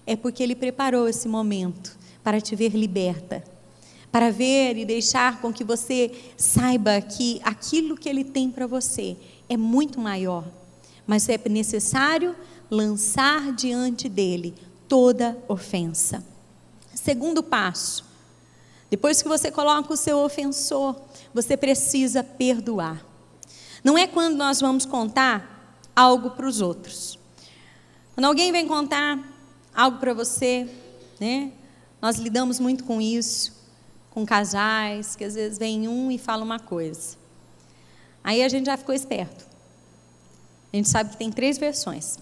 é porque Ele preparou esse momento para te ver liberta. Para ver e deixar com que você saiba que aquilo que Ele tem para você é muito maior. Mas é necessário lançar diante dEle toda ofensa. Segundo passo, depois que você coloca o seu ofensor, você precisa perdoar. Não é quando nós vamos contar algo para os outros. Quando alguém vem contar algo para você, né? Nós lidamos muito com isso, com casais, que às vezes vem um e fala uma coisa. Aí a gente já ficou esperto. A gente sabe que tem 3 versões.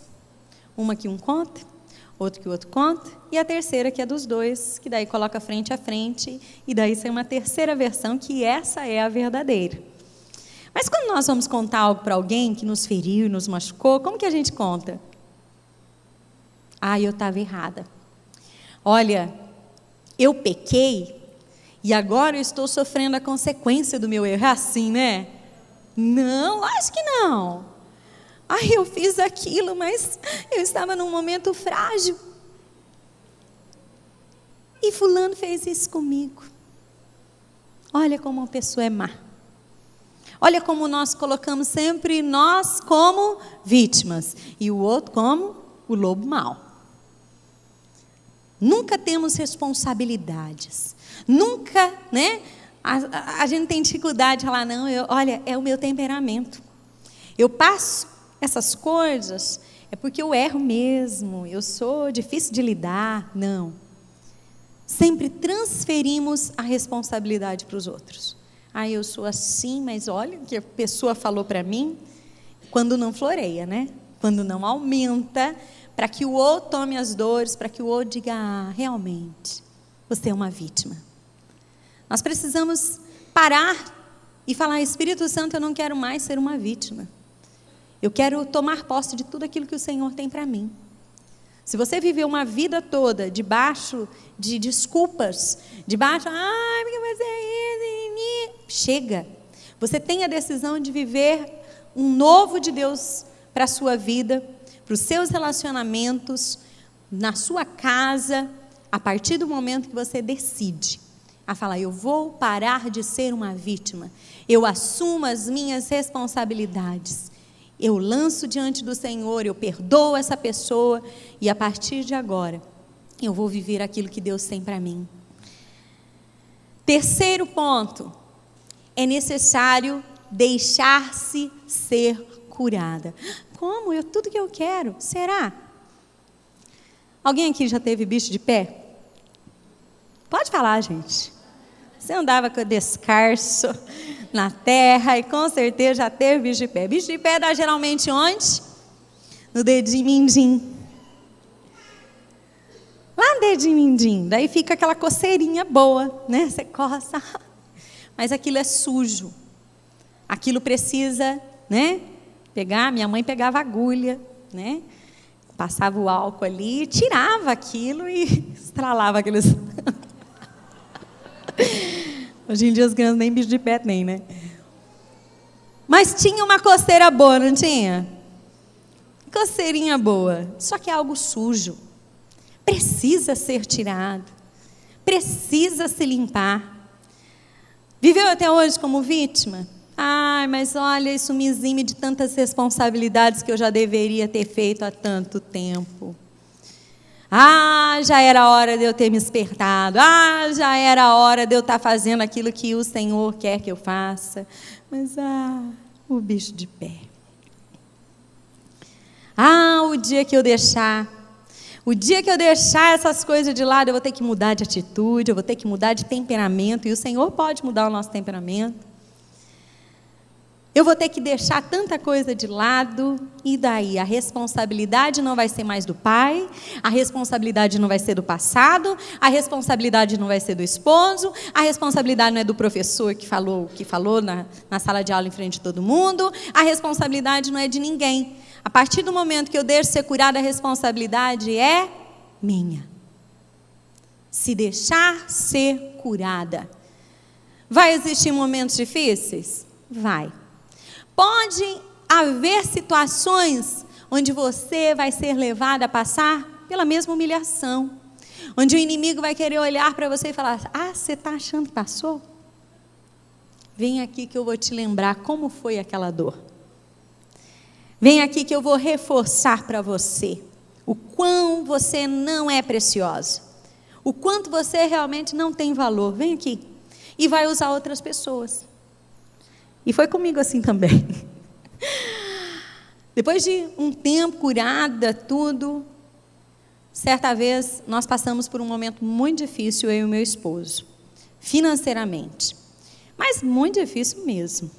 Uma que um conta, outra que o outro conta, e a terceira que é dos dois, que daí coloca frente a frente, e daí sai uma terceira versão, que essa é a verdadeira. Mas quando nós vamos contar algo para alguém que nos feriu e nos machucou, como que a gente conta? Eu estava errada. Olha, eu pequei, e agora eu estou sofrendo a consequência do meu erro. É assim, né? Não, acho que não. Eu fiz aquilo, mas eu estava num momento frágil. E fulano fez isso comigo. Olha como uma pessoa é má. Olha como nós colocamos sempre nós como vítimas. E o outro como o lobo mau. Nunca temos responsabilidades. Nunca, né? A gente tem dificuldade de falar, não, olha, é o meu temperamento. Eu passo essas coisas, é porque eu erro mesmo, eu sou difícil de lidar. Não. Sempre transferimos a responsabilidade para os outros. Eu sou assim, mas olha o que a pessoa falou para mim. Quando não floreia, né? Quando não aumenta, para que o outro tome as dores, para que o outro diga, realmente, você é uma vítima. Nós precisamos parar e falar, Espírito Santo, eu não quero mais ser uma vítima. Eu quero tomar posse de tudo aquilo que o Senhor tem para mim. Se você viveu uma vida toda debaixo de desculpas, debaixo, porque você é isso, chega. Você tem a decisão de viver um novo de Deus para a sua vida, para os seus relacionamentos, na sua casa, a partir do momento que você decide a falar, eu vou parar de ser uma vítima, eu assumo as minhas responsabilidades, eu lanço diante do Senhor, eu perdoo essa pessoa e a partir de agora eu vou viver aquilo que Deus tem para mim. Terceiro ponto, é necessário deixar-se ser curada. Como? Tudo que eu quero, será? Alguém aqui já teve bicho de pé? Pode falar, gente. Você andava com descalço na terra e com certeza já teve bicho de pé. Bicho de pé dá geralmente onde? No dedinho mindinho. Lá no dedinho mindinho. Daí fica aquela coceirinha boa, né? Você coça. Mas aquilo é sujo. Aquilo precisa, né? Pegar, minha mãe pegava agulha, né? Passava o álcool ali, tirava aquilo e estralava aqueles... Hoje em dia as crianças nem bicho de pé nem, né? Mas tinha uma coceira boa, não tinha? Coceirinha boa, só que é algo sujo. Precisa ser tirado. Precisa se limpar. Viveu até hoje como vítima? Mas olha, isso me exime de tantas responsabilidades que eu já deveria ter feito há tanto tempo. Já era hora de eu ter me despertado. Já era hora de eu estar fazendo aquilo que o Senhor quer que eu faça. Mas, o bicho de pé. O dia que eu deixar essas coisas de lado, eu vou ter que mudar de atitude, eu vou ter que mudar de temperamento, e o Senhor pode mudar o nosso temperamento. Eu vou ter que deixar tanta coisa de lado, e daí a responsabilidade não vai ser mais do pai, a responsabilidade não vai ser do passado, a responsabilidade não vai ser do esposo, a responsabilidade não é do professor que falou na sala de aula em frente de todo mundo, a responsabilidade não é de ninguém. A partir do momento que eu deixo ser curada, a responsabilidade é minha. Se deixar ser curada. Vai existir momentos difíceis? Vai. Pode haver situações onde você vai ser levado a passar pela mesma humilhação. Onde o inimigo vai querer olhar para você e falar, você está achando que passou? Vem aqui que eu vou te lembrar como foi aquela dor. Vem aqui que eu vou reforçar para você o quão você não é preciosa. O quanto você realmente não tem valor. Vem aqui. E vai usar outras pessoas. E foi comigo assim também. Depois de um tempo curada, tudo, certa vez nós passamos por um momento muito difícil, eu e o meu esposo, financeiramente. Mas muito difícil mesmo.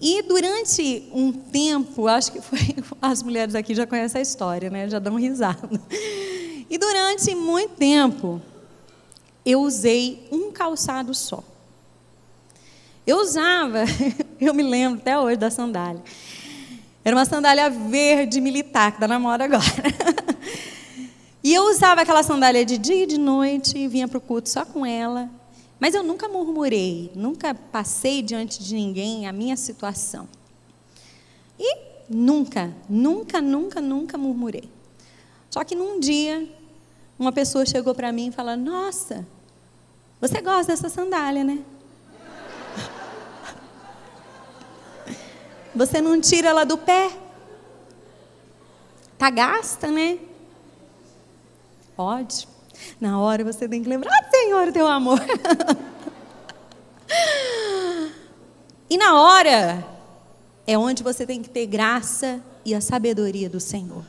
E durante um tempo, acho que foi, as mulheres aqui já conhecem a história, né? Já dão risada. E durante muito tempo, eu usei um calçado só. Eu usava, eu me lembro até hoje da sandália. Era uma sandália verde militar, que está na moda agora. E eu usava aquela sandália de dia e de noite, e vinha para o culto só com ela. Mas eu nunca murmurei, nunca passei diante de ninguém a minha situação. E nunca murmurei. Só que num dia, uma pessoa chegou para mim e falou, nossa, você gosta dessa sandália, né? Você não tira ela do pé? Tá gasta, né? Pode. Na hora você tem que lembrar, Senhor, teu amor. E na hora é onde você tem que ter graça e a sabedoria do Senhor.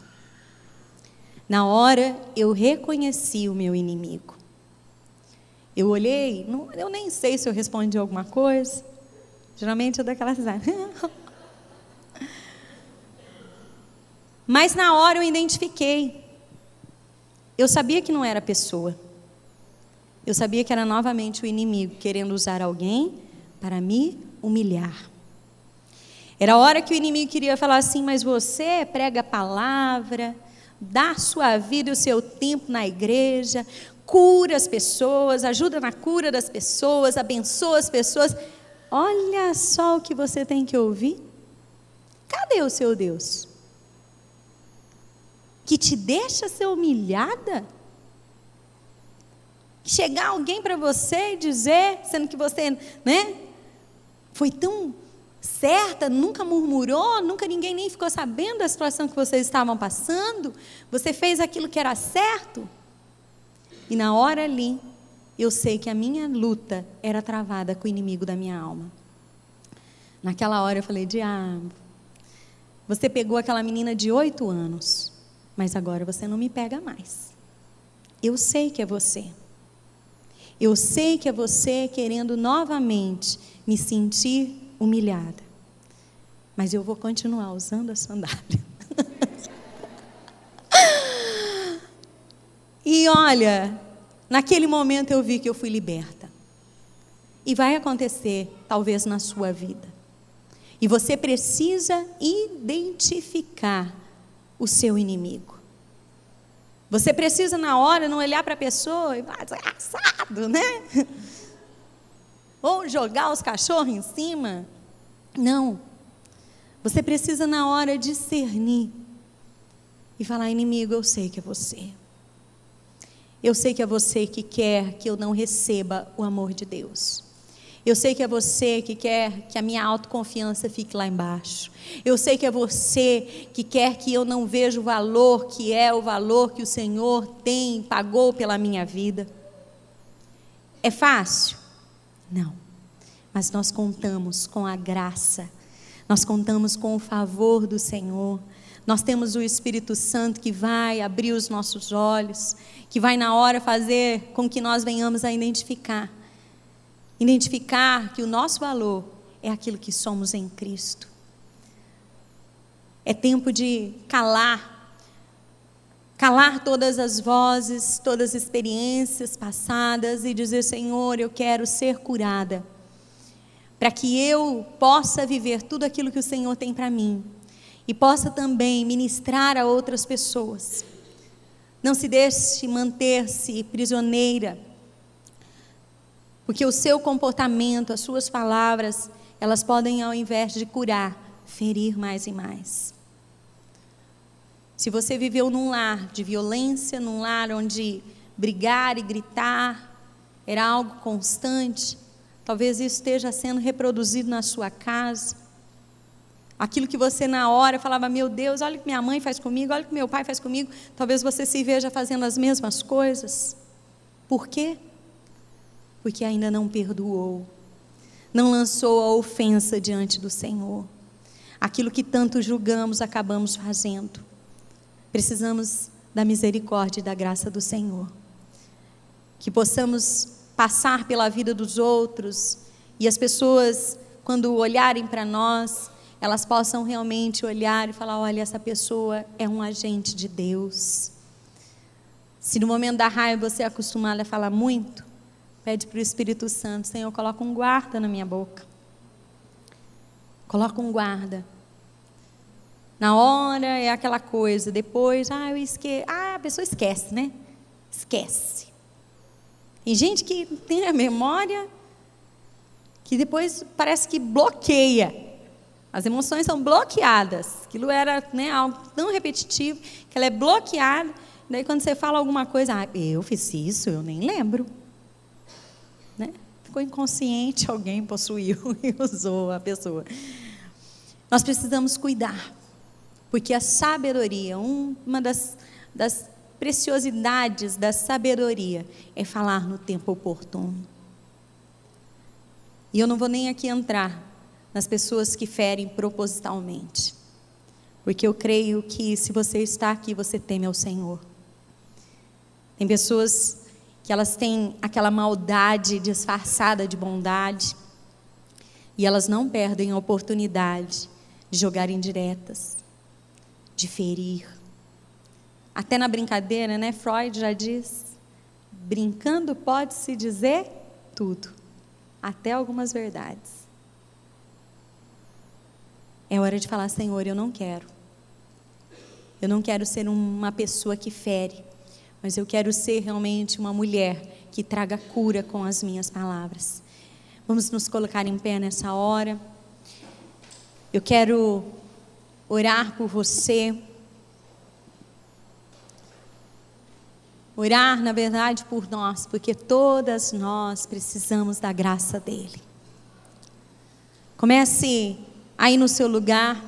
Na hora eu reconheci o meu inimigo. Eu olhei, eu nem sei se eu respondi alguma coisa. Geralmente eu dou aquela risada. Mas na hora eu identifiquei. Eu sabia que não era a pessoa. Eu sabia que era novamente o inimigo querendo usar alguém para me humilhar. Era a hora que o inimigo queria falar assim: mas você prega a palavra, dá a sua vida e o seu tempo na igreja, cura as pessoas, ajuda na cura das pessoas, abençoa as pessoas. Olha só o que você tem que ouvir. Cadê o seu Deus? Que te deixa ser humilhada? Chegar alguém para você e dizer, sendo que você, foi tão certa, nunca murmurou, nunca ninguém nem ficou sabendo da situação que vocês estavam passando, você fez aquilo que era certo. E na hora ali, eu sei que a minha luta era travada com o inimigo da minha alma. Naquela hora eu falei: diabo, você pegou aquela menina de 8 anos, mas agora você não me pega mais. Eu sei que é você. Eu sei que é você querendo novamente me sentir humilhada. Mas eu vou continuar usando a sandália. E olha, naquele momento eu vi que eu fui liberta. E vai acontecer, talvez, na sua vida. E você precisa identificar o seu inimigo. Você precisa, na hora, não olhar para a pessoa e falar: desgraçado, né? Ou jogar os cachorros em cima. Não. Você precisa, na hora, discernir e falar: inimigo, eu sei que é você. Eu sei que é você que quer que eu não receba o amor de Deus. Eu sei que é você que quer que a minha autoconfiança fique lá embaixo. Eu sei que é você que quer que eu não veja o valor que é o valor que o Senhor tem, pagou pela minha vida. É fácil? Não. Mas nós contamos com a graça, nós contamos com o favor do Senhor. Nós temos o Espírito Santo que vai abrir os nossos olhos, que vai na hora fazer com que nós venhamos a identificar que o nosso valor é aquilo que somos em Cristo. É tempo de calar todas as vozes, todas as experiências passadas e dizer: Senhor, eu quero ser curada, para que eu possa viver tudo aquilo que o Senhor tem para mim e possa também ministrar a outras pessoas. Não se deixe manter-se prisioneira, porque o seu comportamento, as suas palavras, elas podem, ao invés de curar, ferir mais e mais. Se você viveu num lar de violência, num lar onde brigar e gritar era algo constante, talvez isso esteja sendo reproduzido na sua casa. Aquilo que você na hora falava: meu Deus, olha o que minha mãe faz comigo, olha o que meu pai faz comigo, talvez você se veja fazendo as mesmas coisas. Por quê? Porque ainda não perdoou, não lançou a ofensa diante do Senhor. Aquilo que tanto julgamos, acabamos fazendo. Precisamos da misericórdia e da graça do Senhor. Que possamos passar pela vida dos outros e as pessoas, quando olharem para nós, elas possam realmente olhar e falar: olha, essa pessoa é um agente de Deus. Se no momento da raiva você é acostumado a falar muito, pede para o Espírito Santo: Senhor, coloca um guarda na minha boca. Coloca um guarda. Na hora é aquela coisa, depois, eu esqueço. A pessoa esquece, né? Esquece. Tem gente que tem a memória que depois parece que bloqueia. As emoções são bloqueadas. Aquilo era algo tão repetitivo que ela é bloqueada. Daí quando você fala alguma coisa: eu fiz isso, eu nem lembro. Ficou inconsciente, alguém possuiu e usou a pessoa. Nós precisamos cuidar, porque a sabedoria, uma das preciosidades da sabedoria é falar no tempo oportuno. E eu não vou nem aqui entrar nas pessoas que ferem propositalmente, porque eu creio que se você está aqui, você teme ao Senhor. Tem pessoas que elas têm aquela maldade disfarçada de bondade, e elas não perdem a oportunidade de jogar indiretas, de ferir. Até na brincadeira, né? Freud já diz, brincando pode-se dizer tudo, até algumas verdades. É hora de falar: Senhor, eu não quero ser uma pessoa que fere, mas eu quero ser realmente uma mulher que traga cura com as minhas palavras. Vamos nos colocar em pé nessa hora. Eu quero orar por você. Orar, na verdade, por nós, porque todas nós precisamos da graça dele. Comece aí no seu lugar,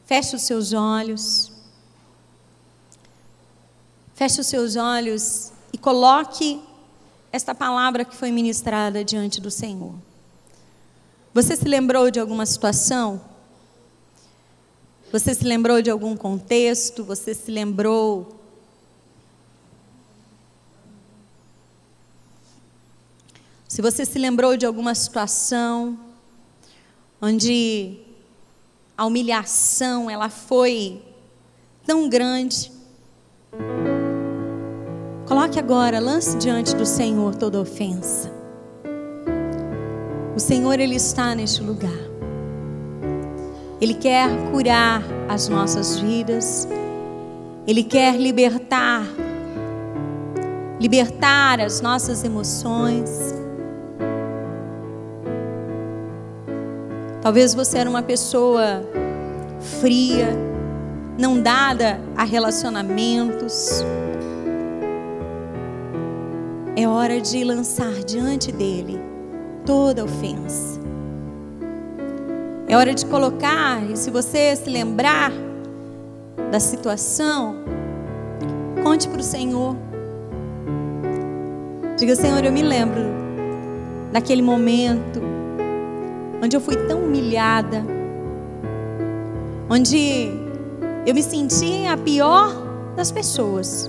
feche os seus olhos. Feche os seus olhos e coloque esta palavra que foi ministrada diante do Senhor. Você se lembrou de alguma situação? Você se lembrou de algum contexto? Você se lembrou? Se você se lembrou de alguma situação onde a humilhação ela foi tão grande, coloque agora, lance diante do Senhor toda ofensa. O Senhor, Ele está neste lugar. Ele quer curar as nossas vidas. Ele quer libertar as nossas emoções. Talvez você era uma pessoa fria, não dada a relacionamentos. É hora de lançar diante dele toda ofensa. É hora de colocar, e se você se lembrar da situação, conte para o Senhor. Diga: Senhor, eu me lembro daquele momento onde eu fui tão humilhada, onde eu me senti a pior das pessoas.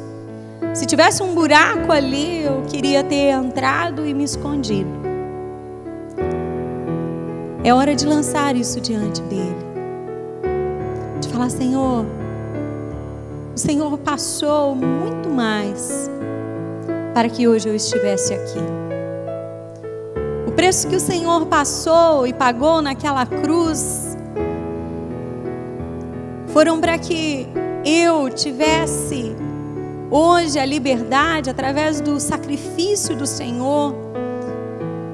Se tivesse um buraco ali, eu queria ter entrado e me escondido. É hora de lançar isso diante dele. De falar: Senhor, o Senhor passou muito mais para que hoje eu estivesse aqui. O preço que o Senhor passou e pagou naquela cruz foram para que eu tivesse hoje a liberdade, através do sacrifício do Senhor,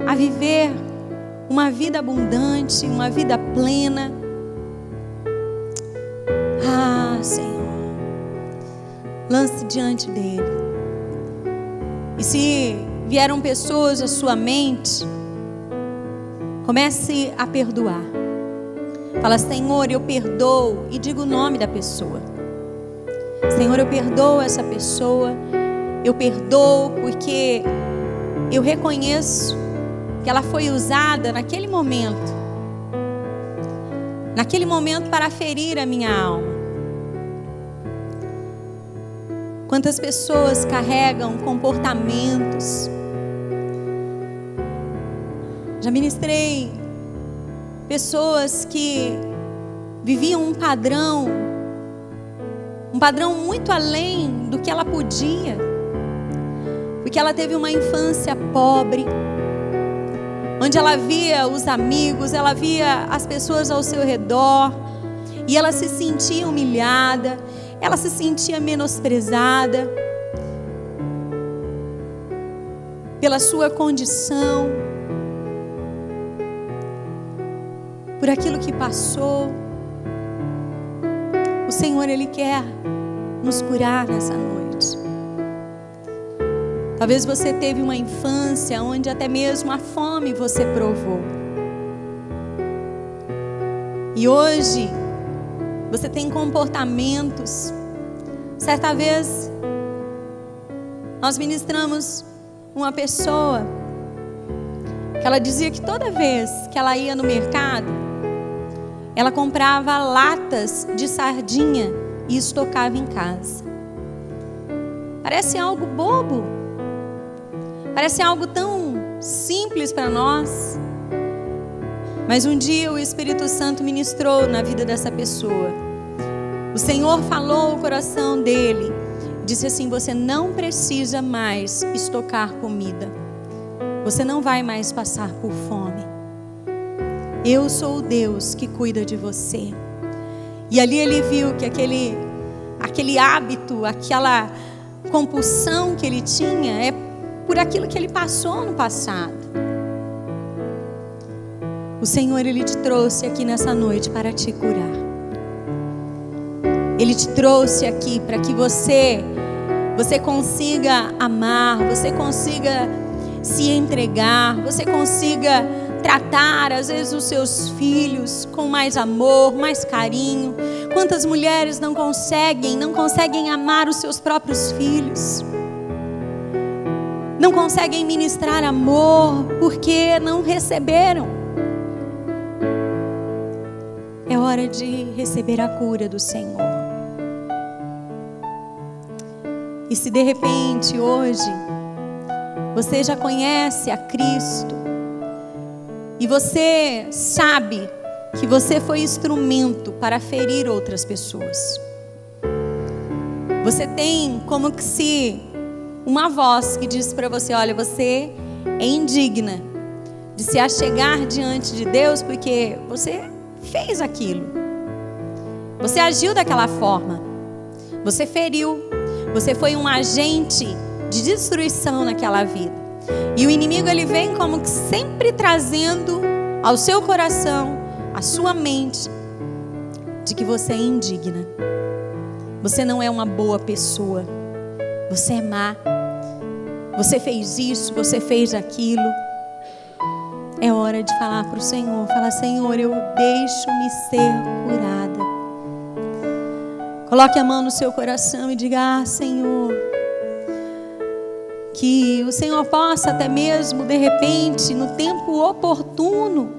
a viver uma vida abundante, uma vida plena. Ah, Senhor, lance diante dele. E se vieram pessoas à sua mente, comece a perdoar. Fala: Senhor, eu perdoo, e diga o nome da pessoa. Senhor, eu perdoo essa pessoa. Eu perdoo porque eu reconheço que ela foi usada naquele momento para ferir a minha alma. Quantas pessoas carregam comportamentos? Já ministrei pessoas que viviam um padrão muito além do que ela podia, porque ela teve uma infância pobre, onde ela via os amigos, ela via as pessoas ao seu redor, e ela se sentia humilhada, ela se sentia menosprezada pela sua condição, por aquilo que passou. O Senhor, Ele quer nos curar nessa noite. Talvez você teve uma infância onde até mesmo a fome você provou. E hoje você tem comportamentos. Certa vez Nós ministramos uma pessoa que ela dizia que toda vez que ela ia no mercado, ela comprava latas de sardinha e estocava em casa. Parece algo bobo, parece algo tão simples para nós, mas um dia o Espírito Santo ministrou na vida dessa pessoa. O Senhor falou ao coração dele, disse assim: você não precisa mais estocar comida, você não vai mais passar por fome. Eu sou o Deus que cuida de você. E ali ele viu que aquele hábito, aquela compulsão que ele tinha é por aquilo que ele passou no passado. O Senhor, Ele te trouxe aqui nessa noite para te curar. Ele te trouxe aqui para que você consiga amar, você consiga se entregar, você consiga tratar às vezes os seus filhos com mais amor, mais carinho. Quantas mulheres não conseguem amar os seus próprios filhos? Não conseguem ministrar amor porque não receberam. É hora de receber a cura do Senhor. E se de repente hoje você já conhece a Cristo e você sabe que você foi instrumento para ferir outras pessoas, você tem como que se uma voz que diz para você: olha, você é indigna de se achegar diante de Deus porque você fez aquilo, você agiu daquela forma, você feriu, você foi um agente de destruição naquela vida. E o inimigo, ele vem como que sempre trazendo ao seu coração, à sua mente, de que você é indigna, você não é uma boa pessoa, você é má, você fez isso, você fez aquilo. É hora de falar para o Senhor, falar: Senhor, eu deixo-me ser curada. Coloque a mão no seu coração e diga: Senhor, que o Senhor possa até mesmo, de repente, no tempo oportuno,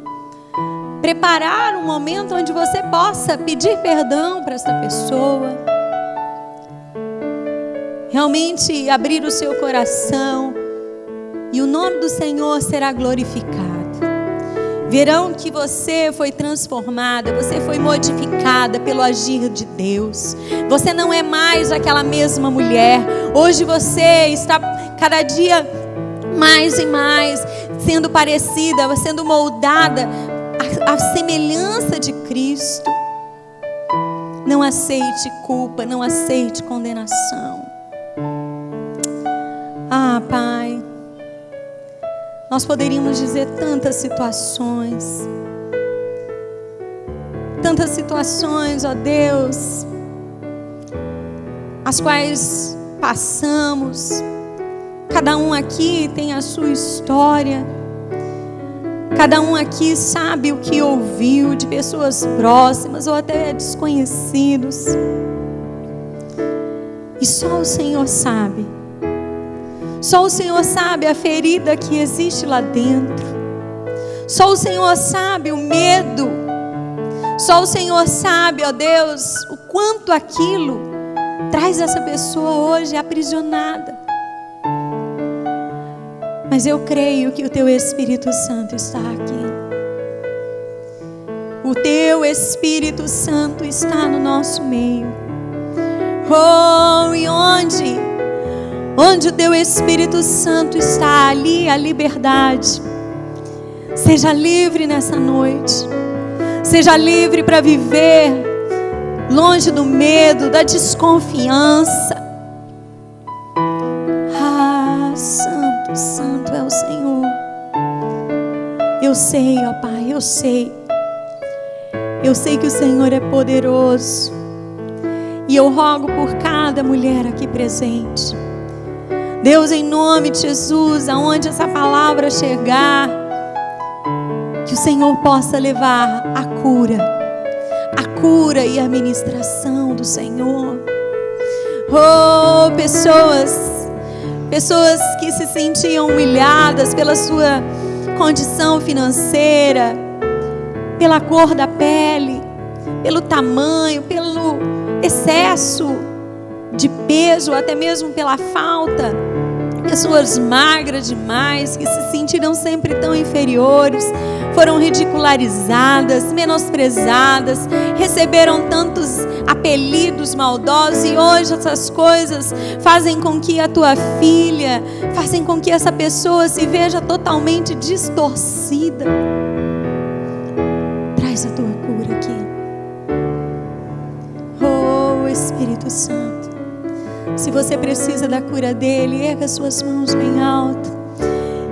preparar um momento onde você possa pedir perdão para essa pessoa. Realmente abrir o seu coração e o nome do Senhor será glorificado. Verão que você foi transformada, você foi modificada pelo agir de Deus. Você não é mais aquela mesma mulher. Hoje você está cada dia mais e mais sendo parecida, sendo moldada à semelhança de Cristo. Não aceite culpa, não aceite condenação. Ah, Pai, nós poderíamos dizer tantas situações, ó Deus, as quais passamos. Cada um aqui tem a sua história, cada um aqui sabe o que ouviu de pessoas próximas ou até desconhecidos, e só o Senhor sabe. Só o Senhor sabe a ferida que existe lá dentro. Só o Senhor sabe o medo. Só o Senhor sabe, ó Deus, o quanto aquilo traz essa pessoa hoje aprisionada. Mas eu creio que o Teu Espírito Santo está aqui. O Teu Espírito Santo está no nosso meio. Oh, e onde o Teu Espírito Santo está, ali a liberdade. Seja livre nessa noite. Seja livre para viver longe do medo, da desconfiança. Ah, Santo, Santo é o Senhor. Eu sei, ó Pai, eu sei. Eu sei que o Senhor é poderoso. E eu rogo por cada mulher aqui presente. Deus, em nome de Jesus, aonde essa palavra chegar, que o Senhor possa levar a cura e a ministração do Senhor. Oh, pessoas que se sentiam humilhadas pela sua condição financeira, pela cor da pele, pelo tamanho, pelo excesso de peso, até mesmo pela falta. Pessoas magras demais, que se sentiram sempre tão inferiores, foram ridicularizadas, menosprezadas, receberam tantos apelidos maldosos, e hoje essas coisas fazem com que a tua filha, fazem com que essa pessoa se veja totalmente distorcida. Traz a tua cura aqui. Oh, Espírito Santo. Se você precisa da cura dele, erga suas mãos bem alto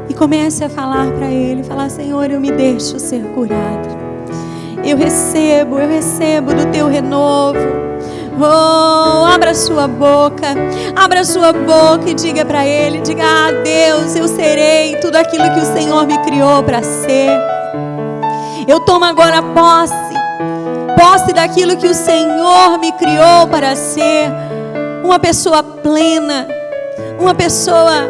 e comece a falar para ele, falar: Senhor, eu me deixo ser curado. Eu recebo do teu renovo. Oh, abra sua boca e diga para ele, diga: ah, Deus, eu serei tudo aquilo que o Senhor me criou para ser. Eu tomo agora posse daquilo que o Senhor me criou para ser. Uma pessoa plena, uma pessoa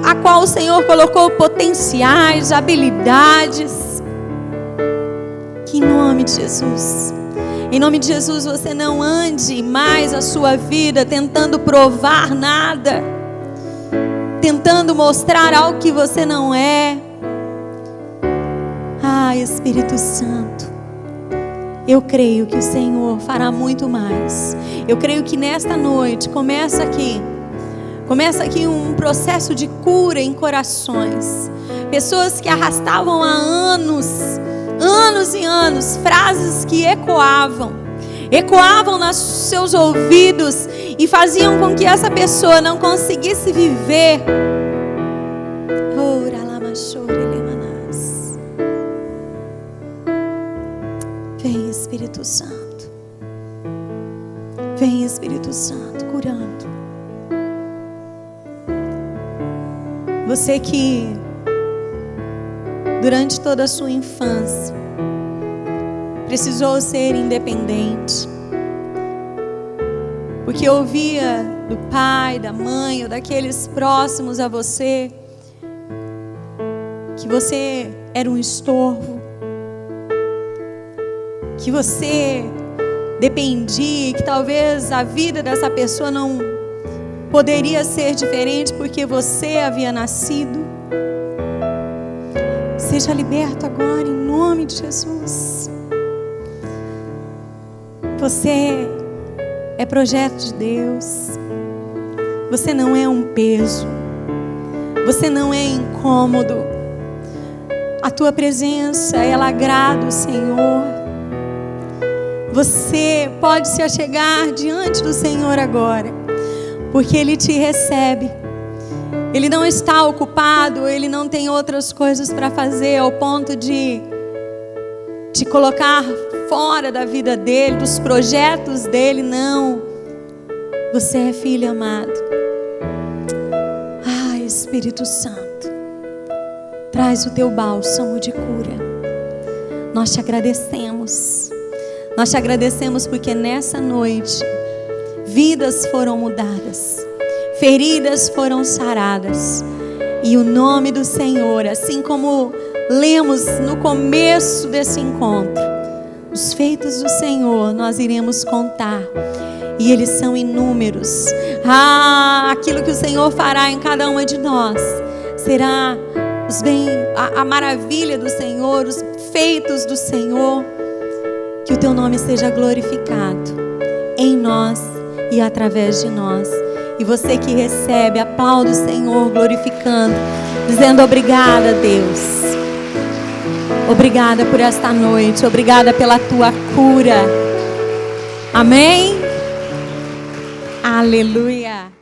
a qual o Senhor colocou potenciais, habilidades. Que em nome de Jesus, você não ande mais a sua vida tentando provar nada, tentando mostrar algo que você não é. Ah, Espírito Santo, eu creio que o Senhor fará muito mais. Eu creio que nesta noite começa aqui um processo de cura em corações. Pessoas que arrastavam há anos e anos, frases que ecoavam nos seus ouvidos e faziam com que essa pessoa não conseguisse viver. Vem, Espírito Santo. Vem, Espírito Santo, curando. Você que durante toda a sua infância precisou ser independente, porque ouvia do pai, da mãe ou daqueles próximos a você que você era um estorvo, que você dependia, que talvez a vida dessa pessoa não poderia ser diferente porque você havia nascido. Seja liberto agora em nome de Jesus. Você é projeto de Deus. Você não é um peso. Você não é incômodo. A tua presença, ela agrada o Senhor. Você pode se achegar diante do Senhor agora, porque Ele te recebe. Ele não está ocupado, Ele não tem outras coisas para fazer ao ponto de te colocar fora da vida dEle, dos projetos dEle, não. Você é filho amado. Ah, Espírito Santo, traz o teu bálsamo de cura. Nós te agradecemos. Nós te agradecemos porque nessa noite vidas foram mudadas, feridas foram saradas, e o nome do Senhor, assim como lemos no começo desse encontro, os feitos do Senhor nós iremos contar, e eles são inúmeros. Aquilo que o Senhor fará em cada uma de nós será a maravilha do Senhor, os feitos do Senhor. Que o teu nome seja glorificado em nós e através de nós. E você que recebe, aplaude o Senhor glorificando, dizendo: obrigada, Deus. Obrigada por esta noite. Obrigada pela tua cura. Amém? Aleluia.